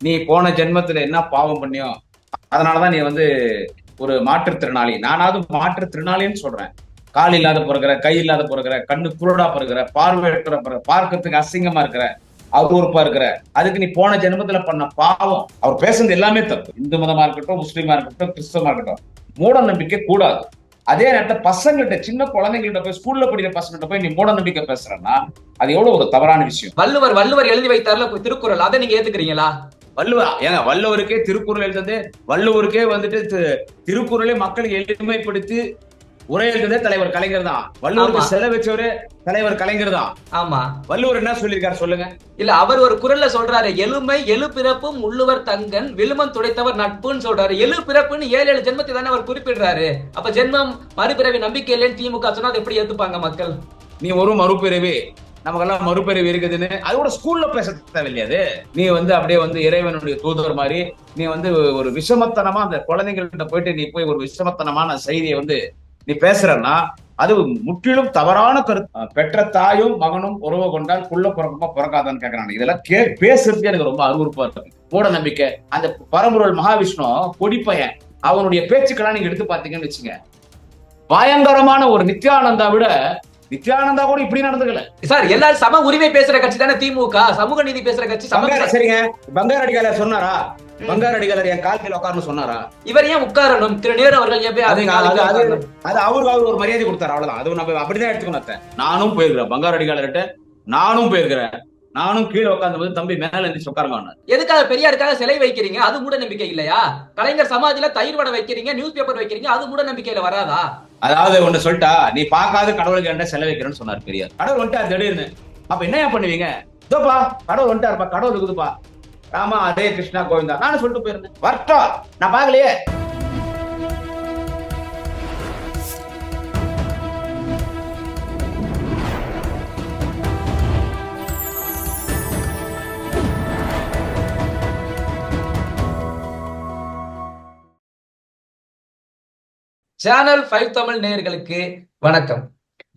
நீ போன ஜென்மத்துல என்ன பாவம் பண்ணியோ அதனாலதான் நீ வந்து ஒரு மாற்றுத்திறனாளி. நானாவது மாற்றுத்திறனாளின்னு சொல்றேன். கால் இல்லாத பிறகுற, கை இல்லாத பிறகுற, கண்ணு குருடா பிறகுற, பார்வையற்ற பிறகு, பார்க்கறதுக்கு அசிங்கமா இருக்கிற, அவதூறுப்பா இருக்கிற, அதுக்கு நீ போன ஜென்மத்துல பண்ண பாவம். அவர் பேசுறது எல்லாமே தப்பு. இந்து மதமா இருக்கட்டும், முஸ்லீமா இருக்கட்டும், கிறிஸ்தவமா இருக்கட்டும், மூட நம்பிக்கை கூடாது. அதே நேரத்துல பசங்கள்கிட்ட, சின்ன குழந்தைங்கள்ட்ட போய், ஸ்கூல்ல படிக்கிற பசங்கள்ட்ட போய் நீ மூட நம்பிக்கை பேசுறன்னா அது எவ்வளவு ஒரு தவறான விஷயம். வள்ளுவர் வள்ளுவர் எழுதி வைத்தார்ல திருக்குறள், அதை நீங்க ஏத்துக்கிறீங்களா? வள்ளுவர் ஏங்க, வள்ளுவருக்கே திருக்குறள் எழுதுறது, வள்ளுவருக்கே வந்துட்டு திருக்குறளை மக்களுக்கு எளிமைப்படுத்தி உரை எழுதுறதே தலைவர் கலைஞர் தான். வள்ளுவருக்கு செல வச்சவரு தலைவர் கலைஞர் தான். ஆமா, வள்ளுவர் என்ன சொல்லியிருக்காரு சொல்லுங்க. இல்ல, அவர் ஒரு குறள்ல சொல்றாரு, எழுமை எழு பிறப்பும் உள்ளுவர் தங்கன் விழுமம் துடைத்தவர் நட்புன்னு சொல்றாரு. எழு பிறப்புன்னு 7 ஜென்மத்தை தானே அவர் குறிப்பிடுறாரு. அப்ப ஜென்மம் மறுபிறவி நம்பிக்கை இல்லைன்னு திமுக சொன்னா அதை எப்படி ஏத்துப்பாங்க மக்கள்? நீ ஒரு மறுபிறவி, நமக்கெல்லாம் மறுபிறவி இருக்குதுன்னு அது கூட ஸ்கூல்ல பேச தேவையில்லையாது. நீ வந்து அப்படியே வந்து இறைவனுடைய தூதர் மாதிரி நீ வந்து ஒரு விஷமத்தனமா அந்த குழந்தைங்கள்ட்ட போயிட்டு நீ போய் ஒரு விஷமத்தனமான செய்தியை வந்து நீ பேசுறன்னா அது முற்றிலும் தவறான கருத்து. பெற்ற தாயும் மகனும் உறவு கொண்டால் புள்ள பிறக்குமா பிறக்காதான்னு கேட்கறாங்க. இதெல்லாம் பேசுறதுக்கு எனக்கு ரொம்ப அருவருப்பா இருக்கு. மூட நம்பிக்கை. அந்த பரம்பொருள் மகாவிஷ்ணு பொடிப்பையன், அவனுடைய பேச்சுக்கெல்லாம் நீங்க எடுத்து பாத்தீங்கன்னு வச்சுங்க, பயங்கரமான ஒரு நித்யானந்தா விட நித்யானந்தா கூட இப்படி நடந்துக்கல சார். எல்லாரும் சம உரிமை பேசுற கட்சி தானே திமுக, சமூக நீதி பேசுற கட்சி. சரிங்க, பங்கார் அடிகாலர் சொன்னாரா? பங்கார் அடிகாலர் என் காலத்தில் உட்கார்னு சொன்னாரா? இவர் ஏன் உட்காரணும்? திரு நேரு அவர்கள் அது அவருக்கு ஒரு மரியாதை கொடுத்தாரு, அவ்வளவுதான். அது நம்ம அப்படிதான் எடுத்துக்கணும். நானும் போயிருக்கிறேன் பங்கார் அடிகாலர்கிட்ட, நானும் போயிருக்கிறேன். நானும் கீழே உட்கார்ந்து போது தம்பி மேல இருந்து உட்காருங்க. எதுக்காக பெரியாருக்காக சிலை வைக்கிறீங்க? அது மூட நம்பிக்கை இல்லையா? கலைஞர் சமாதியில தயிர் வடை வைக்கிறீங்க, நியூஸ் பேப்பர் வைக்கிறீங்க, அது மூட நம்பிக்கையில வராதா? அதாவது ஒண்ணு சொல்லிட்டா, நீ பார்க்காத கடவுளுக்கு என்ன செலவு வைக்கிறேன்னு சொன்னார் பெரியார். கடவுள் வந்துட்டார் திடீர்னு, அப்ப என்ன பண்ணுவீங்க? இதோப்பா கடவுள் வந்துட்டாருப்பா, கடவுள் இருக்குதுப்பா, ராமா அதே கிருஷ்ணா கோவிந்தா நானும் சொல்லிட்டு போயிருந்தேன். வரட்டும், நான் பார்க்கலையே. சேனல் 5 தமிழ் நேயர்களுக்கு வணக்கம்.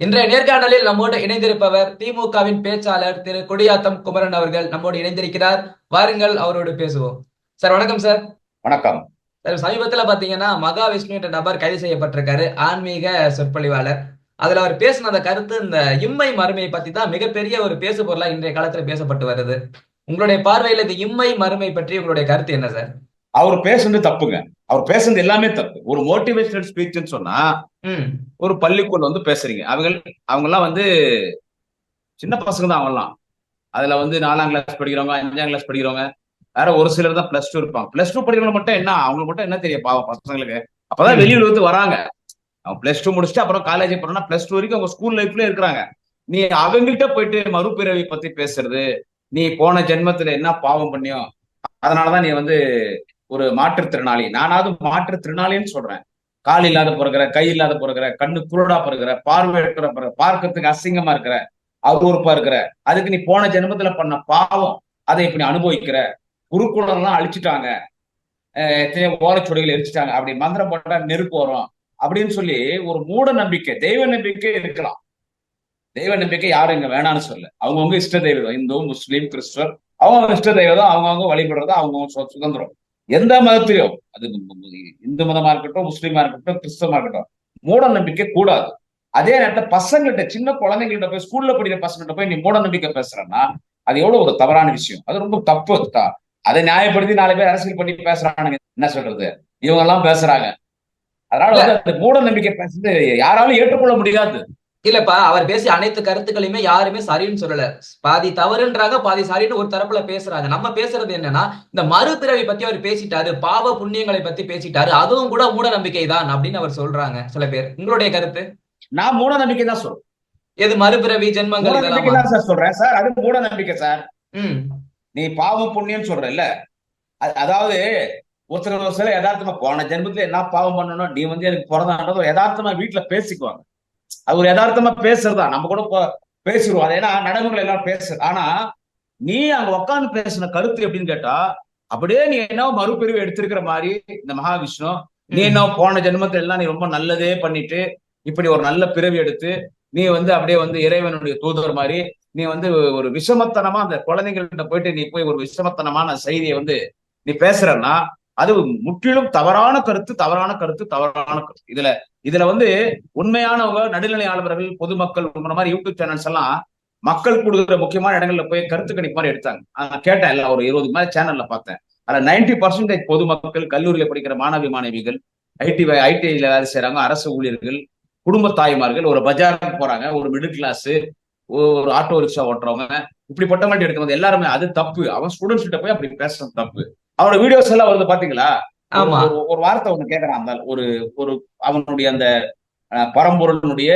இன்றைய நேர்காணலில் நம்மோடு இணைந்திருப்பவர் திமுகவின் பேச்சாளர் திரு கொடியாத்தம் குமரன் அவர்கள் நம்மோடு இணைந்திருக்கிறார். வாருங்கள், அவரோடு பேசுவோம். சார் வணக்கம். சார் வணக்கம். சார், சமீபத்துல பாத்தீங்கன்னா மகாவிஷ்ணு என்ற நபர் கைது செய்யப்பட்டிருக்காரு, ஆன்மீக சொற்பொழிவாளர். அதுல அவர் பேசின அந்த கருத்து, இந்த இம்மை மறுமையை பத்தி தான் மிகப்பெரிய ஒரு பேசு பொருளா இன்றைய காலத்துல பேசப்பட்டு வருது. உங்களுடைய பார்வையில இந்த இம்மை மறுமை பற்றி உங்களுடைய கருத்து என்ன சார்? அவர் பேசுறது தப்புங்க. அவர் பேசுறது எல்லாமே தப்பு. ஒரு மோட்டிவேஷனல் ஸ்பீச் சொன்னா ஒரு பள்ளிக்குள்ள வந்து பேசுறீங்க. அவங்க எல்லாம் வந்து சின்ன பசங்க தான். அவங்க எல்லாம் அதுல வந்து 4ஆம் கிளாஸ் படிக்கிறவங்க, 5ஆம் கிளாஸ் படிக்கிறவங்க, வேற ஒரு சிலர் தான் +2 இருப்பாங்க. +2 படிக்கிறவங்க மட்டும் என்ன, அவங்களுக்கு மட்டும் என்ன தெரியும் பாவம் பசங்களுக்கு? அப்பதான் வெளியில வந்து வராங்க. அவங்க +2 முடிச்சுட்டு அப்புறம் காலேஜ் போறோம்னா +2 வரைக்கும் அவங்க ஸ்கூல் லைஃப்ல இருக்கிறாங்க. நீ அவங்ககிட்ட போயிட்டு மறுபிறவி பத்தி பேசுறது, நீ போன ஜென்மத்துல என்ன பாவம் பண்ணியோ அதனாலதான் நீ வந்து ஒரு மாற்றுத்திறனாளி. நானாவது மாற்றுத்திறனாளின்னு சொல்றேன். கால் இல்லாத பிறகுற, கை இல்லாத பிறகுற, கண்ணு குருடா பிறகுற, பார்வையற்ற பிறகு, பார்க்கறதுக்கு அசிங்கமா இருக்கிற, அவதூறுப்பா இருக்கிற, அதுக்கு நீ போன ஜென்மத்துல பண்ண பாவம், அதை இப்படி அனுபவிக்கிற. குருகுலம் எல்லாம் அழிச்சுட்டாங்க, எத்தனையோ ஓரச்சுவடிகள் எரிச்சுட்டாங்க, அப்படி மந்திரம் போட்டா நெருப்பு வரும் அப்படின்னு சொல்லி ஒரு மூட நம்பிக்கை. தெய்வ நம்பிக்கை இருக்கலாம், தெய்வ நம்பிக்கை யாரும் இங்க வேணான்னு சொல்ல. அவங்கவுங்க இஷ்ட தெய்வம், இந்து முஸ்லீம் கிறிஸ்தவர் அவங்க இஷ்ட தெய்வம், அவங்கவுங்க வழிபடுறது அவங்கவுங்க சுதந்திரம். எந்த மதத்திலும், அது இந்து மதமா இருக்கட்டும், முஸ்லீமா இருக்கட்டும், கிறிஸ்தவமா இருக்கட்டும், மூட நம்பிக்கை கூடாது. அதே நேரத்துல பசங்கள்கிட்ட, சின்ன குழந்தைங்கள்ட்ட போய், ஸ்கூல்ல படிக்கிற பசங்கள்ட்ட போய் நீ மூட நம்பிக்கை பேசுறன்னா அது எவ்வளவு ஒரு தவறான விஷயம். அது ரொம்ப தப்பு. அதை நியாயப்படுத்தி 4 பேர் அரசியல் பண்ணி பேசுறானுங்க. என்ன சொல்றது, இவங்க எல்லாம் பேசுறாங்க. அதனால வந்து அந்த மூட நம்பிக்கை பேசுறது யாராலும் ஏற்றுக்கொள்ள முடியாது. இல்லப்பா, அவர் பேசிய அனைத்து கருத்துக்களுமே யாருமே சரின்னு சொல்லல. பாதி தவறுன்றாங்க, பாதி சரின்னு ஒரு தரப்புல பேசுறாங்க. நம்ம பேசுறது என்னன்னா, இந்த மறுபிறவி பத்தி அவர் பேசிட்டாரு, பாவ புண்ணியங்களை பத்தி பேசிட்டாரு, அதுவும் கூட மூட நம்பிக்கை தான் அப்படின்னு அவர் சொல்றாங்க சில பேர். உங்களுடைய கருத்து? நான் மூட நம்பிக்கை தான் சொல்றேன். எது மறுபிறவி ஜென்மங்கள் இதெல்லாம் சார் சொல்றேன் சார். அது மூட நம்பிக்கை சார். நீ பாவம் புண்ணியம் சொல்ற இல்ல, அதாவது ஒருத்தர் ஒரு சில யதார்த்தமா போன ஜென்மத்துல என்ன பாவம் பண்ணணும், நீ வந்து எனக்கு பிறந்தான்றது யதார்த்தமா வீட்டுல பேசிக்குவாங்க. அது ஒரு யதார்த்தமா பேசுறதா, நம்ம கூட பேசிடுவோம். அது ஏன்னா நடைமுறை எல்லாம் பேசுறது. ஆனா நீ அங்க உட்காந்து பேசின கருத்து எப்படின்னு கேட்டா, அப்படியே நீ என்ன மறுபிரிவு எடுத்திருக்கிற மாதிரி இந்த மகாவிஷ்ணு, நீ என்ன போன ஜென்மத்துல எல்லாம் நீ ரொம்ப நல்லதே பண்ணிட்டு இப்படி ஒரு நல்ல பிறவி எடுத்து நீ வந்து அப்படியே வந்து இறைவனுடைய தூதர் மாதிரி நீ வந்து ஒரு விஷமத்தனமா அந்த குழந்தைங்கள்ட்ட போயிட்டு நீ போய் ஒரு விஷமத்தனமான செய்தியை வந்து நீ பேசுறன்னா அது முற்றிலும் தவறான கருத்து, தவறான கருத்து, தவறான கருத்து. இதுல வந்து உண்மையானவங்க, நடுநிலையாளர்கள், பொதுமக்கள் உங்களை மாதிரி யூடியூப் சேனல்ஸ் எல்லாம் மக்கள் கூடுகிற முக்கியமான இடங்கள்ல போய் கருத்து கணிப்பு மாதிரி எடுத்தாங்க. நான் கேட்டேன், இல்ல ஒரு 20 மாதிரி சேனல்ல பார்த்தேன். அதுல 90% பொதுமக்கள், கல்லூரியில படிக்கிற மாணவி மாணவிகள், ஐடிஐல வேலை செய்யறாங்க, அரசு ஊழியர்கள், குடும்ப தாய்மார்கள், ஒரு பஜாருக்கு போறாங்க, ஒரு மிடில் கிளாஸ், ஒரு ஆட்டோ ரிக்ஷா ஓட்டுறவங்க, இப்படிப்பட்டவங்க எடுக்கிறது எல்லாருமே அது தப்பு. அவன் ஸ்டூடெண்ட்ஸ் கிட்ட போய் அப்படி பேசுறது தப்பு. அவனோட வீடியோஸ் எல்லாம் வருது பாத்தீங்களா? ஆமா. ஒரு வார்த்தை ஒண்ணு கேட்கறான் அந்த ஒரு ஒரு அவனுடைய அந்த பரம்பொருளுடைய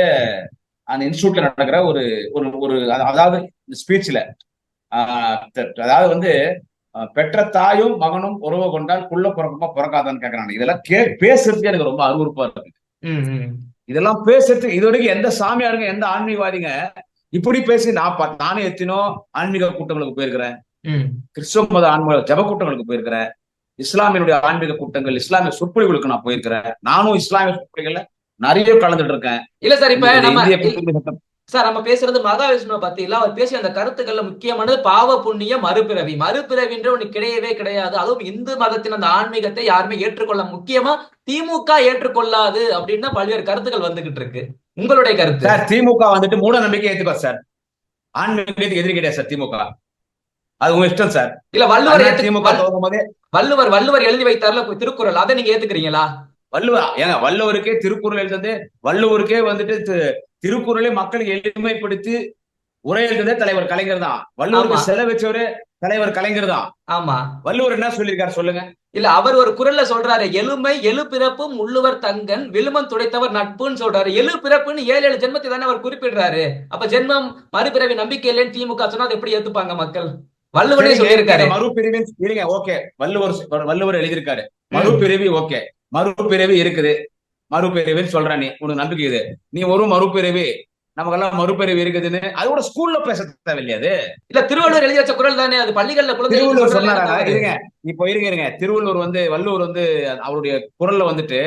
அந்த இன்ஸ்டியூட்ல நடக்கிற ஒரு ஒரு ஒரு அதாவது ஸ்பீச்ல அதாவது வந்து பெற்ற தாயும் மகனும் உறவு கொண்டால் புள்ள பிறக்குமா பிறக்காதான்னு கேட்கறாங்க. இதெல்லாம் பேசுறதுக்கு எனக்கு ரொம்ப அருவருப்பா இருக்கு. இதெல்லாம் பேசுறதுக்கு இது வரைக்கும் எந்த சாமியாருங்க, எந்த ஆன்மீகவாதிங்க இப்படி பேசி நானே எத்தினோ ஆன்மீக கூட்டங்களுக்கு போயிருக்கிறேன், கிறிஸ்தவ மத ஆன்மீக ஜப கூட்டங்களுக்கு போயிருக்கிறேன், இஸ்லாமியனுடைய ஆன்மீக கூட்டங்கள், இஸ்லாமிய சொற்பொழிவுகளுக்கு நான் போயிருக்கிறேன். நானும் இஸ்லாமிய சொற்பொழிவுகள்ல நிறைய கலந்துட்டு இருக்கேன். இல்ல சார், இப்ப நம்ம இந்திய புத்தக சட்டம் சார் நம்ம பேசுறது மகாவிஷ்ணுவை பத்தி இல்ல. அவர் பேசிய அந்த கருத்துக்கள்ல முக்கியமானது பாவ புண்ணிய மறுபிறவி. மறுபிறவின்ற ஒண்ணு கிடையவே கிடையாது. அதுவும் இந்து மதத்தின் அந்த ஆன்மீகத்தை யாருமே ஏற்றுக்கொள்ள, முக்கியமா திமுக ஏற்றுக்கொள்ளாது அப்படின்னு பல்வேறு கருத்துக்கள் வந்துகிட்டு இருக்கு. உங்களுடைய கருத்து சார்? திமுக வந்துட்டு மூட நம்பிக்கை ஏத்துக்கோ சார். ஆன்மீகத்துக்கு எதிரி கிடையாது சார் திமுக. அது உங்க இஷ்டம் சார். இல்ல வள்ளுவர் திமுக போகும்போதே வள்ளுவர் எழுதி வைத்தார்ல திருக்குறள், அதை நீங்க ஏத்துக்கிறீங்களா? வள்ளுவருக்கே திருக்குறள் எழுதுறது, வள்ளுவருக்கே வந்துட்டு திருக்குறளை மக்களுக்கு எளிமைப்படுத்தி உரை எழுதுறதே தலைவர் கலைஞர் தான். வள்ளுவருக்கு செல வச்சவரு தலைவர் கலைஞர் தான். ஆமா. வள்ளுவர் என்ன சொல்லியிருக்காரு சொல்லுங்க? இல்ல அவர் ஒரு குரல்ல சொல்றாரு, எழுமை எழு பிறப்பும் உள்ளுவர் தங்கன் விழுமம் துடைத்தவர் நட்புன்னு சொல்றாரு. எழு பிறப்புன்னு 7 ஜென்மத்தை தானே அவர் குறிப்பிடுறாரு. அப்ப ஜென்மம் மறுபிறவி நம்பிக்கை இல்லைன்னு திமுக சொன்னா அதை எப்படி ஏத்துப்பாங்க மக்கள்? வள்ளுவரே சொல்லியிருக்காரு. மறுபிறவி இருங்க, ஓகே. வள்ளுவர் எழுதியிருக்காரு மறுபிறவி, ஓகே. மறுபிறவி இருக்குது, மறுபிறவின்னு சொல்ற நீ, உனக்கு நம்பிக்கை இது. நீ ஒரு மறுபிறவி, நமக்கெல்லாம் மறுபிறவி இருக்குதுன்னு அதோட ஸ்கூல்ல பேச தேவையில்லையாது. இல்ல திருவள்ளுவர் எழுதி வச்ச குரல் தானே அது, பள்ளிகள்ல திருவள்ளுவர் சொன்னாரா? இருங்க, இப்போ இருங்க. திருவள்ளுவர் வள்ளுவர் அவருடைய குரல்ல வந்துட்டு,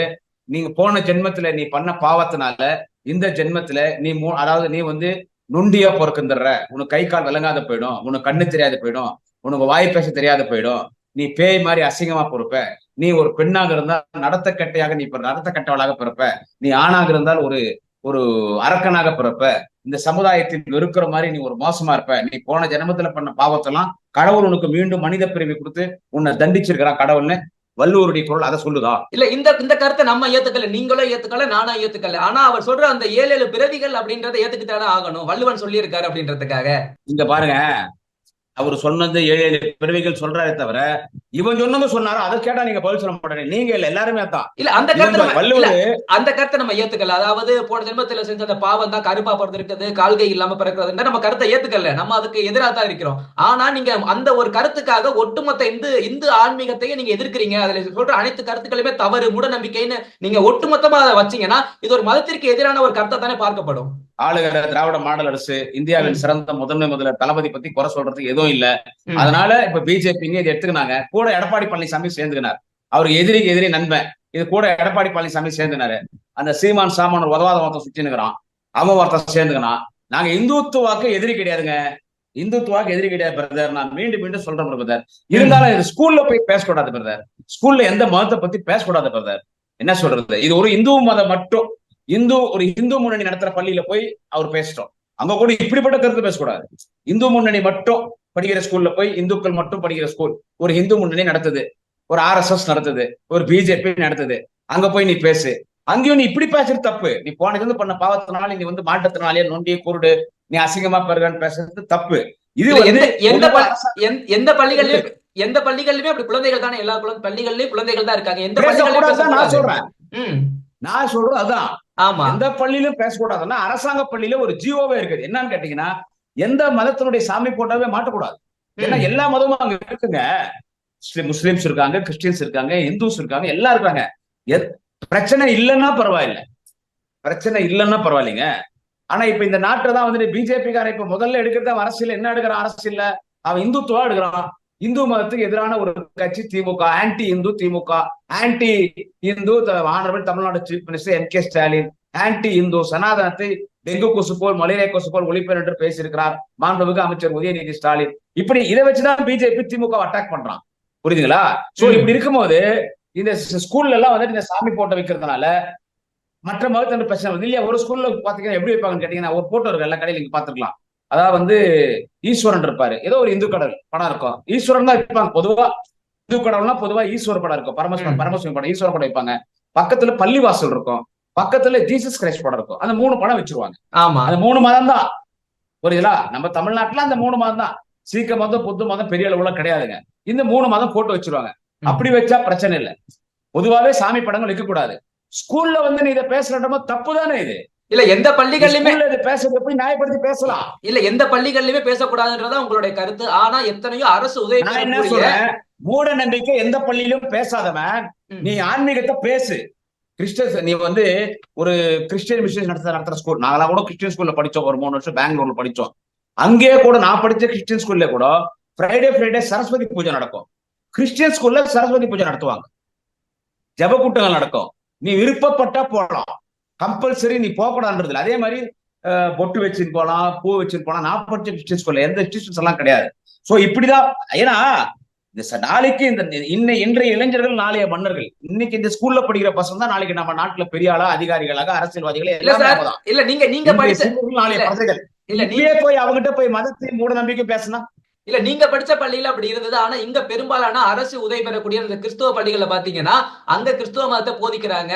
நீங்க போன ஜென்மத்துல நீ பண்ண பாவத்தினால இந்த ஜென்மத்துல நீ அதாவது நீ நொண்டியா பிறக்குந்துடுற, உனக்கு கை கால் விளங்காத போயிடும், உனக்கு கண்ணு தெரியாத போயிடும், உனக்கு வாய் பேச தெரியாத போயிடும், நீ பேய் மாதிரி அசிங்கமா பிறப்ப, நீ ஒரு பெண்ணாக இருந்தால் நடத்த கட்டையாக நீ நடத்த கட்டவளாக பிறப்ப, நீ ஆணாக இருந்தால் ஒரு ஒரு அரக்கனாக பிறப்ப, இந்த சமுதாயத்தில் வெறுக்கிற மாதிரி நீ ஒரு மோசமா இருப்ப, நீ போன ஜென்மத்துல பண்ண பாவத்தெல்லாம் கடவுள் உனக்கு மீண்டும் மனித பிறவி கொடுத்து உன்னை தண்டிச்சிருக்கிறான் கடவுள்னு வள்ளுவருடைய குரல் அதை சொல்லுதா? இல்ல இந்த கருத்தை நம்ம ஏத்துக்கல, நீங்களும் ஏத்துக்கல, நானும் ஏத்துக்கல. ஆனா அவர் சொல்ற அந்த 7 பிறவிகள் அப்படின்றத ஏத்துக்கிட்டானே ஆகணும், வள்ளுவன் சொல்லி இருக்காரு அப்படின்றதுக்காக. இங்க பாருங்க, அவர் சொன்னது 7 பிறவிகள் சொல்றாரே தவிர இவன் சொன்னது சொன்னாரோ அதை கேட்டா நீங்க பதில் சொல்ல மாட்டேன். நீங்க இல்ல எல்லாருமே தான். இல்ல அந்த கருத்தை நம்ம ஏத்துக்கல. அதாவது போன ஜென்மத்துல செஞ்ச அந்த பாவம் தான் கருப்பா பிறந்திருக்குது, கால்கை இல்லாம பிறக்கிறதுன்ற நம்ம கருத்தை ஏத்துக்கல. நம்ம அதுக்கு எதிராக தான் இருக்கிறோம். ஆனா நீங்க அந்த ஒரு கருத்துக்காக ஒட்டுமொத்த இந்து ஆன்மீகத்தையே நீங்க எதிர்க்கிறீங்க. அதுல சொல்ற அனைத்து கருத்துக்களுமே தவறு, மூட நம்பிக்கைன்னு நீங்க ஒட்டுமொத்தமா அதை வச்சீங்கன்னா இது ஒரு மதத்திற்கு எதிரான ஒரு கருத்தை தானே பார்க்கப்படும். ஆளுகிற திராவிட மாடல் அரசு இந்தியாவின் சிறந்த முதல்வர் தளபதி பத்தி குறை சொல்றதுக்கு எதுவும் இல்ல. அதனால இப்ப பிஜேபி இதை எடுத்துக்கினாங்க. கூட எடப்பாடி பழனிசாமி சேர்ந்துக்கினார். அவருக்கு எதிரி நண்பன். இது கூட எடப்பாடி பழனிசாமி சேர்ந்துனாரு. அந்த சீமான் சாமான் ஒரு உதவாத ஒருத்தன் சுற்றினுக்கிறான், அவன் ஒருத்தன் சேர்ந்துக்கிறான். நாங்க இந்துத்துவாக்கு எதிரி கிடையாதுங்க, இந்துத்துவாக்கு எதிரி கிடையாது பிரதர். நான் மீண்டும் சொல்றேன் பிரதர். இருந்தாலும் இது ஸ்கூல்ல போய் பேசக்கூடாது பிரதர். ஸ்கூல்ல எந்த மதத்தை பத்தி பேசக்கூடாது பிரதர். என்ன சொல்றது? இது ஒரு இந்து மதம் மட்டும், ஒரு இந்து முன்னணி நடத்துற பள்ளியில போய் அவர் பேசிட்டோம். அங்க கூட இப்படிப்பட்ட கருத்து பேசக்கூடாது. இந்து முன்னணி மட்டும் படிக்கிற ஸ்கூல்ல போய், இந்துக்கள் மட்டும் படிக்கிற ஸ்கூல் ஒரு இந்து முன்னணி நடத்துது, ஒரு RSS நடத்துது, ஒரு பிஜேபி நடத்துது. அங்க போய் நீ பேசு. அங்கேயும் நீ இப்படி பேசுறது தப்பு. நீ போனது பண்ண பாவத்தினால நீ மாற்றத்தினாலே நொண்டி குருடு நீ அசிங்கமா பெறுகன்னு பேசுறது தப்பு. இது எந்த பள்ளிகள்லயுமே அப்படி குழந்தைகள் தானே, எல்லா பள்ளிகள்லயும் குழந்தைகள் தான் இருக்காங்க. எந்த பள்ளிகள்லயும் நான் சொல்றேன் அதான். ஆமா, எந்த பள்ளியிலும் பேசக்கூடாதுன்னா அரசாங்க பள்ளியில ஒரு ஜியோவே இருக்குது. என்னன்னு கேட்டீங்கன்னா, எந்த மதத்தினுடைய சாமி போட்டாவே மாட்டக்கூடாது. ஏன்னா எல்லா மதமும் அங்க இருக்குங்க. முஸ்லிம்ஸ் இருக்காங்க, கிறிஸ்டியன்ஸ் இருக்காங்க, இந்துஸ் இருக்காங்க, எல்லாம் இருக்காங்க. பிரச்சனை இல்லைன்னா பரவாயில்லைங்க. ஆனா இப்ப இந்த நாட்டை தான் பிஜேபிக்காரன் இப்ப முதல்ல எடுக்கிறத அரசியல் என்ன எடுக்கிறான்? அரசியல்ல அவன் இந்துத்துவா எடுக்கிறான். இந்து மதத்துக்கு எதிரான ஒரு கட்சி DMK, anti Hindu DMK, anti Hindu honourable Tamil Nadu chief minister MK Stalin, anti Hindu சனாதனத்தை டெங்கு கொசு போல் மலேரியா கொசு போல் ஒழிப்பேன் என்று பேசியிருக்கிறார் மாண்புமிகு அமைச்சர் உதயநிதி ஸ்டாலின். இப்படி இதை வச்சுதான் பிஜேபி திமுக அட்டாக் பண்றான். புரியுதுங்களா? சோ இப்படி இருக்கும்போது இந்த ஸ்கூல்ல எல்லாம் வந்துட்டு இந்த சாமி போட்டோ வைக்கிறதுனால மற்ற மதத்தினர் பிரச்சனை வருது இல்லையா? ஒரு ஸ்கூல்ல பாத்தீங்கன்னா எப்படி வைப்பாங்கன்னு கேட்டீங்கன்னா, ஒரு போட்டோ இருக்கு, எல்லா கடையில நீங்க பாத்துக்கலாம். அதாவது வந்து ஈஸ்வரன் இருப்பாரு, ஏதோ ஒரு இந்து கடவுள் படம் இருக்கும், ஈஸ்வரன் தான் இருப்பாங்க. பொதுவா இந்து கடவுள்னா பொதுவா ஈஸ்வர படம் இருக்கும், பரமசிவன் படம், ஈஸ்வர படம் வைப்பாங்க. பக்கத்துல பள்ளிவாசல் இருக்கும், பக்கத்துல ஜீசஸ் கிரைஸ்ட் படம் இருக்கும். அந்த 3 படம் வச்சிருவாங்க. ஆமா, அந்த 3 மதம் தான். புரியுதுங்களா? நம்ம தமிழ்நாட்டுல அந்த 3 மதம் தான். சீக்க மதம், புத்த மதம் பெரிய அளவுல கிடையாதுங்க. இந்த 3 மதம் போட்டு வச்சிருவாங்க. அப்படி வச்சா பிரச்சனை இல்லை. பொதுவாவே சாமி படங்கள் வைக்க கூடாது. ஸ்கூல்ல வந்து நீ இதை பேசுறமோ தப்பு தானே இது? இல்ல எந்த பள்ளிகள்லயுமே பேசுறது போய் நியாயப்படுத்தி பேசலாம். இல்ல எந்த பள்ளிகள்லயுமே பேசக்கூடாதுன்றதா உங்களுடைய கருத்து. ஆனா எத்தனையோ அரசு உதவி நான் என்ன சொல்றேன், மூட நம்பிக்கை எந்த பள்ளியிலும் பேசாதவன் நீ ஆன்மீகத்தை பேசு. கிறிஸ்டியன்ஸ் நீ வந்து ஒரு கிறிஸ்டியன் மிஷன் நடத்துற ஸ்கூல், நாங்களாம் கூட கிறிஸ்டியன் ஸ்கூல்ல படிச்சோம், ஒரு 3 வருஷம் பெங்களூர்ல படிச்சோம். அங்கேயே கூட நான் படிச்ச கிறிஸ்டியன் ஸ்கூல்ல கூட ஃப்ரைடே சரஸ்வதி பூஜை நடக்கும். கிறிஸ்டியன் ஸ்கூல்ல சரஸ்வதி பூஜை நடத்துவாங்க, ஜப கூட்டங்கள் நடக்கும். நீ விருப்பப்பட்டா போகலாம், கம்பல்சரி நீ போகக்கூடாதுன்றது. அதே மாதிரி பொட்டு வச்சுட்டு போலாம், பூ வச்சுட்டு போலாம். நான் படிச்ச கிறிஸ்டியன் ஸ்கூல்ல எந்த ரெஸ்ட்ரிக்ஷன்ஸ் எல்லாம் கிடையாது. சோ இப்படிதான். ஏன்னா இந்த நாளைக்கு இன்றைய இளைஞர்கள் நாளைய மன்னர்கள். இன்னைக்கு இந்த ஸ்கூல்ல படிக்கிற பசங்க தான் நாளைக்கு நம்ம நாட்டுல பெரிய ஆளா, அதிகாரிகளாக, அரசியல்வாதிகள் இல்ல நீங்க படிச்ச நாளைய பசங்கள். இல்ல நீயே போய் அவங்ககிட்ட போய் மதத்தை மூட நம்பிக்கை பேசினா இல்ல நீங்க படிச்ச பள்ளியில அப்படி இருந்தது. ஆனா இங்க பெரும்பாலான அரசு உதவி பெறக்கூடிய இந்த கிறிஸ்துவ பள்ளிகள்ல பாத்தீங்கன்னா அங்க கிறிஸ்துவ மதத்தை போதிக்கிறாங்க,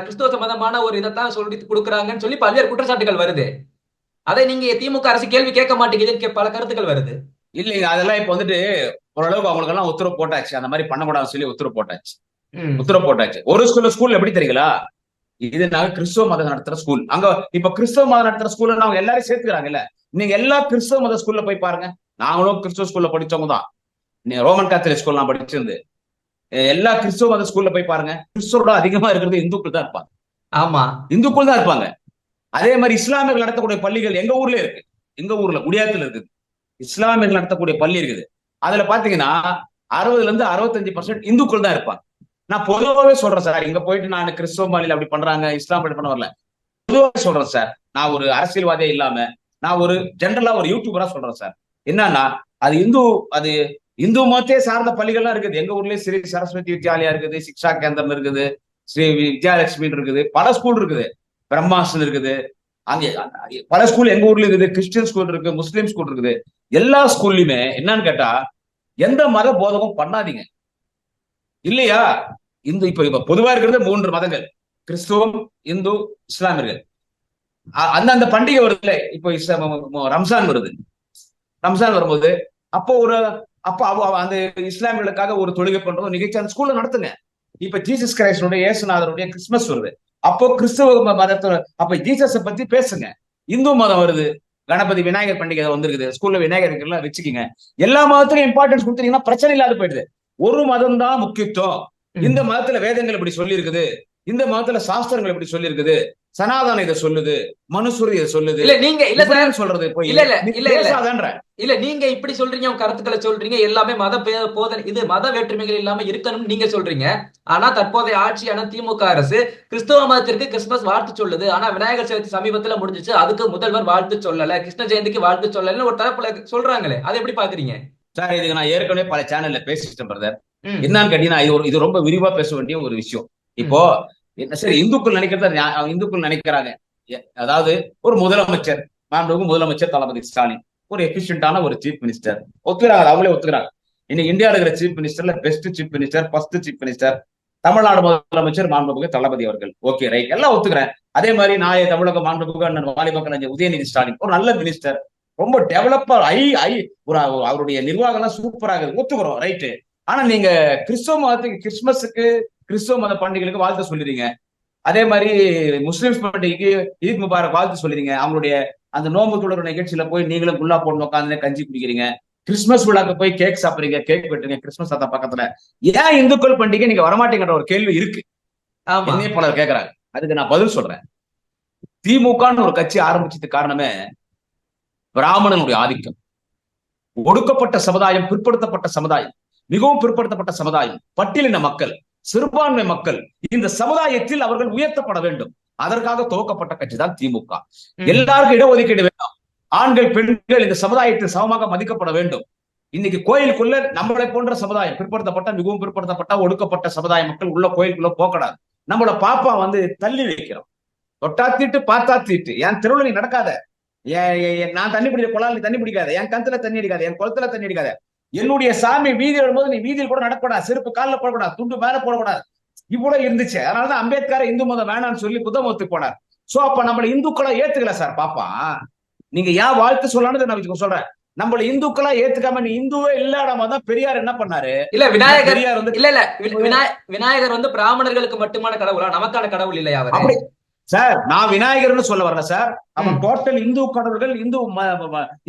கிறிஸ்துவ சம்பந்தமான ஒரு இதைத்தான் சொல்லி கொடுக்குறாங்கன்னு சொல்லி பல்வேறு குற்றச்சாட்டுகள் வருது. அதை நீங்க திமுக அரசு கேள்வி கேட்க மாட்டேங்குதுன்னு பல கருத்துக்கள் வருது. இல்லைங்க, அதெல்லாம் இப்ப வந்துட்டு ஓரளவுக்கு அவங்களுக்கு எல்லாம் உத்தரவு போட்டாச்சு, அந்த மாதிரி பண்ணக்கூடாதுன்னு சொல்லி உத்தரவு போட்டாச்சு. ஒரு ஸ்கூல்ல எப்படி தெரியுங்களா, இது நாங்க கிறிஸ்துவ மதம் நடத்துற ஸ்கூல். அங்க இப்ப கிறிஸ்துவ மதம் நடத்துற ஸ்கூல்ல அவங்க எல்லாரும் சேர்த்துக்கிறாங்கல்ல. நீங்க எல்லா கிறிஸ்துவ மத ஸ்கூல்ல போய் பாருங்க. நாங்களும் கிறிஸ்துவ ஸ்கூல்ல படிச்சவங்க தான். ரோமன் கேத்தலிக் ஸ்கூல் நான் படிச்சிருந்து. எல்லா கிறிஸ்துவ மத ஸ்கூல்ல போய் பாருங்க, கிறிஸ்துவோட அதிகமா இருக்கிறது இந்துக்கள் தான் இருப்பாங்க. ஆமா, இந்துக்கள் தான் இருப்பாங்க. அதே மாதிரி இஸ்லாமியர்கள் நடத்தக்கூடிய பள்ளிகள் எங்க ஊர்ல இருக்கு, எங்க ஊர்ல குடியாத்துல இருக்குது இஸ்லாமியர்கள் நடத்தக்கூடிய பள்ளி இருக்குது. அதுல பாத்தீங்கன்னா 60% 65% இந்துக்கள் தான் இருப்பாங்க. நான் பொதுவாகவே சொல்றேன் சார், இங்க போயிட்டு நான் கிறிஸ்துவ பள்ளியில அப்படி பண்றாங்க, இஸ்லாம் பள்ளி பண்ண வரல, பொதுவாக சொல்றேன் சார். நான் ஒரு அரசியல்வாதியே இல்லாம நான் ஒரு ஜெனரலா ஒரு யூடியூபரா சொல்றேன் சார். என்னன்னா அது இந்து மதத்தை சார்ந்த பள்ளிகள்லாம் இருக்குது. எங்க ஊர்லயே ஸ்ரீ சரஸ்வதி வித்யாலயா இருக்குது, சிக்ஷா கேந்திரம் இருக்குது, ஸ்ரீ வித்யாலட்சுமி இருக்குது, பல ஸ்கூல் இருக்குது, பிரம்மாசன் இருக்குது, அங்கே பல ஸ்கூல் எங்க ஊர்ல இருக்குது. கிறிஸ்டியன் ஸ்கூல் இருக்கு, முஸ்லீம் ஸ்கூல் இருக்குது. எல்லா ஸ்கூல்லையுமே என்னன்னு கேட்டா எந்த மத போதகம் பண்ணாதீங்க இல்லையா? இப்ப பொதுவா இருக்கிறது 3 மதங்கள், கிறிஸ்துவம், இந்து, இஸ்லாமியர்கள். அந்த பண்டிகை வருது, இப்போ ரம்ஜான் வருது. ரம்ஜான் வரும்போது அப்போ அந்த இஸ்லாமியர்களுக்காக ஒரு தொழுகை பண்றோம், நிகழ்ச்சி அந்த ஸ்கூல்ல நடத்துங்க. இப்ப ஜீசஸ் கிரைஸ்டனுடைய, இயேசுநாதருடைய கிறிஸ்துமஸ் வருது, அப்போ கிறிஸ்துவ மதத்தை அப்ப ஜீசஸ பத்தி பேசுங்க. இந்து மதம் வருது, கணபதி விநாயகர் பண்டிகை வந்திருக்குது, ஸ்கூல்ல விநாயகர் எல்லாம் வச்சுக்கீங்க. எல்லா மதத்துக்கும் இம்பார்ட்டன்ஸ் கொடுத்தீங்கன்னா பிரச்சனை இல்லாத போயிடுது. ஒரு மதம் தான் முக்கியத்துவம். இந்த மதத்துல வேதங்கள் இப்படி சொல்லி இருக்குது, இந்த மதத்துல சாஸ்திரங்கள் இப்படி சொல்லி இருக்குது, சனாதனம் இதை சொல்லுது, மனுஸ்மிருதி இதை சொல்லுது. இல்ல நீங்க சொல்றது இல்ல நீங்க இப்படி சொல்றீங்க, உங்க கருத்துக்களை சொல்றீங்க, எல்லாமே மத போதனை, இது மத வேற்றுமைகள் இல்லாம இருக்கணும்னு நீங்க சொல்றீங்க. ஆனா தற்போதைய ஆட்சியான திமுக அரசு கிறிஸ்தவ மதத்திற்கு கிறிஸ்துமஸ் வாழ்த்து சொல்லுது. ஆனா விநாயகர் சதுர்த்தி சமீபத்துல முடிஞ்சிச்சு, அதுக்கு முதல்வர் வாழ்த்து சொல்லல, கிருஷ்ண ஜெயந்திக்கு வாழ்த்து சொல்லலன்னு ஒரு தரப்புல சொல்றாங்களே, அதை எப்படி பாக்குறீங்க சார்? இதுக்கு நான் ஏற்கனவே பல சேனல்ல பேசிட்டேன் பிரதர். என்னன்னு கேட்டீங்கன்னா இது ரொம்ப விரிவா பேச வேண்டிய ஒரு விஷயம். இப்போ சரி, இந்துக்கள் நினைக்கிறாங்க, அதாவது ஒரு முதலமைச்சர், முதலமைச்சர் தளபதி ஸ்டாலின் ஒரு எஃபிஷியன்டான ஒரு சீஃப் மினிஸ்டர், ஒத்துக்கிறாங்க, அவங்களே ஒத்துக்கிறாங்க. இன்னைக்கு இந்தியாவில் இருக்கிற சீஃப் மினிஸ்டர்ல best chief minister, first chief minister Tamil Nadu முதலமைச்சர் மாண்புமிகு தளபதி அவர்கள். ஓகே, ரைட், எல்லாம் ஒத்துக்கிறேன். அதே மாதிரி நாளைய தமிழக மாண்புமிகு அண்ணன் வாலிப உதயநிதி ஸ்டாலின் ஒரு நல்ல மினிஸ்டர், ரொம்ப டெவலப்பர், அவருடைய நிர்வாகம் எல்லாம் சூப்பராக ஒத்துக்கிறோம், ரைட்டு. ஆனா நீங்க கிறிஸ்துவ மதத்துக்கு கிறிஸ்துமஸுக்கு, கிறிஸ்துவ மத பண்டிகைகளுக்கு வாழ்த்து சொல்லிடுறீங்க. அதே மாதிரி முஸ்லிம்ஸ் பண்டிகைக்கு ஈத் முபாரக் வாழ்த்து சொல்லிடுறீங்க. அவங்களுடைய அந்த நோம்பு தொடர் நிகழ்ச்சியில போய் நீங்களும் குல்லா போட்டு உட்காந்து கஞ்சி குடிக்கிறீங்க. கிறிஸ்துமஸ் விழாக்கு போய் கேக் சாப்பிடுறீங்க, கேக் வெட்டுறீங்க கிறிஸ்துமஸ் தாத்தா பக்கத்துல. ஏன் இந்துக்கள் பண்டிகை நீங்க வரமாட்டேங்கிற ஒரு கேள்வி இருக்கு, என்னைய பலர் கேட்கறாங்க. அதுக்கு நான் பதில் சொல்றேன். திமுகன்னு ஒரு கட்சி ஆரம்பிச்சதுக்கு காரணமே பிராமணனுடைய ஆதிக்கம். ஒடுக்கப்பட்ட சமுதாயம், பிற்படுத்தப்பட்ட சமுதாயம், மிகவும் பிற்படுத்தப்பட்ட சமுதாயம், பட்டியலின மக்கள், சிறுபான்மை மக்கள், இந்த சமுதாயத்தில் அவர்கள் உயர்த்தப்பட வேண்டும். அதற்காக துவக்கப்பட்ட கட்சி தான் திமுக. எல்லாருக்கும் இடஒதுக்கீடு வேண்டும், ஆண்கள் பெண்கள் இந்த சமுதாயத்தில் சமமாக மதிக்கப்பட வேண்டும். இன்னைக்கு கோயிலுக்குள்ள நம்மளை போன்ற சமுதாயம், பிற்படுத்தப்பட்ட மிகவும் பிற்படுத்தப்பட்ட ஒடுக்கப்பட்ட சமுதாய மக்கள் உள்ள கோயிலுக்குள்ள போகக்கூடாது. நம்மள பாப்பா வந்து தள்ளி வைக்கிறோம். தொட்டா தீட்டு பார்த்தா தீட்டு. என் தெருவில் நீ நடக்காத, நான் தண்ணி பிடிக்க குழால் நீ தண்ணி பிடிக்காத, என் கணத்துல தண்ணி அடிக்காத, என் குளத்துல தண்ணி அடிக்காத, என்னுடைய சாமி வீதியில் வரும்போது நீ வீதியில் கூட நடக்கூடாது, செருப்பு காலில் போடக்கூடாது, துண்டு மேல போடக்கூடாது. இவ்வளவு இருந்துச்சு. அதனாலதான் அம்பேத்கர் இந்து மதம் வேணாம்னு சொல்லி புத்தமத்துக்கு போனார். சோ அப்ப நம்மள இந்துக்களை ஏத்துக்கல சார் பாப்பா. நீங்க ஏன் வாழ்த்து சொல்லணும்னு நான் சொல்றேன். நம்மள இந்துக்களா ஏத்துக்காம நீ இந்துவே இல்லாததான் பெரியார் என்ன பண்ணாரு? இல்ல விநாயகர் பெரியார் வந்து விநாயகர் வந்து பிராமணர்களுக்கு மட்டுமான கடவுளா, நமக்கான கடவுள் இல்லையா அவர்? அப்படி சார் நான் விநாயகர்னு சொல்ல வரல சார். அவன் டோட்டல் இந்து கடவுள்கள்,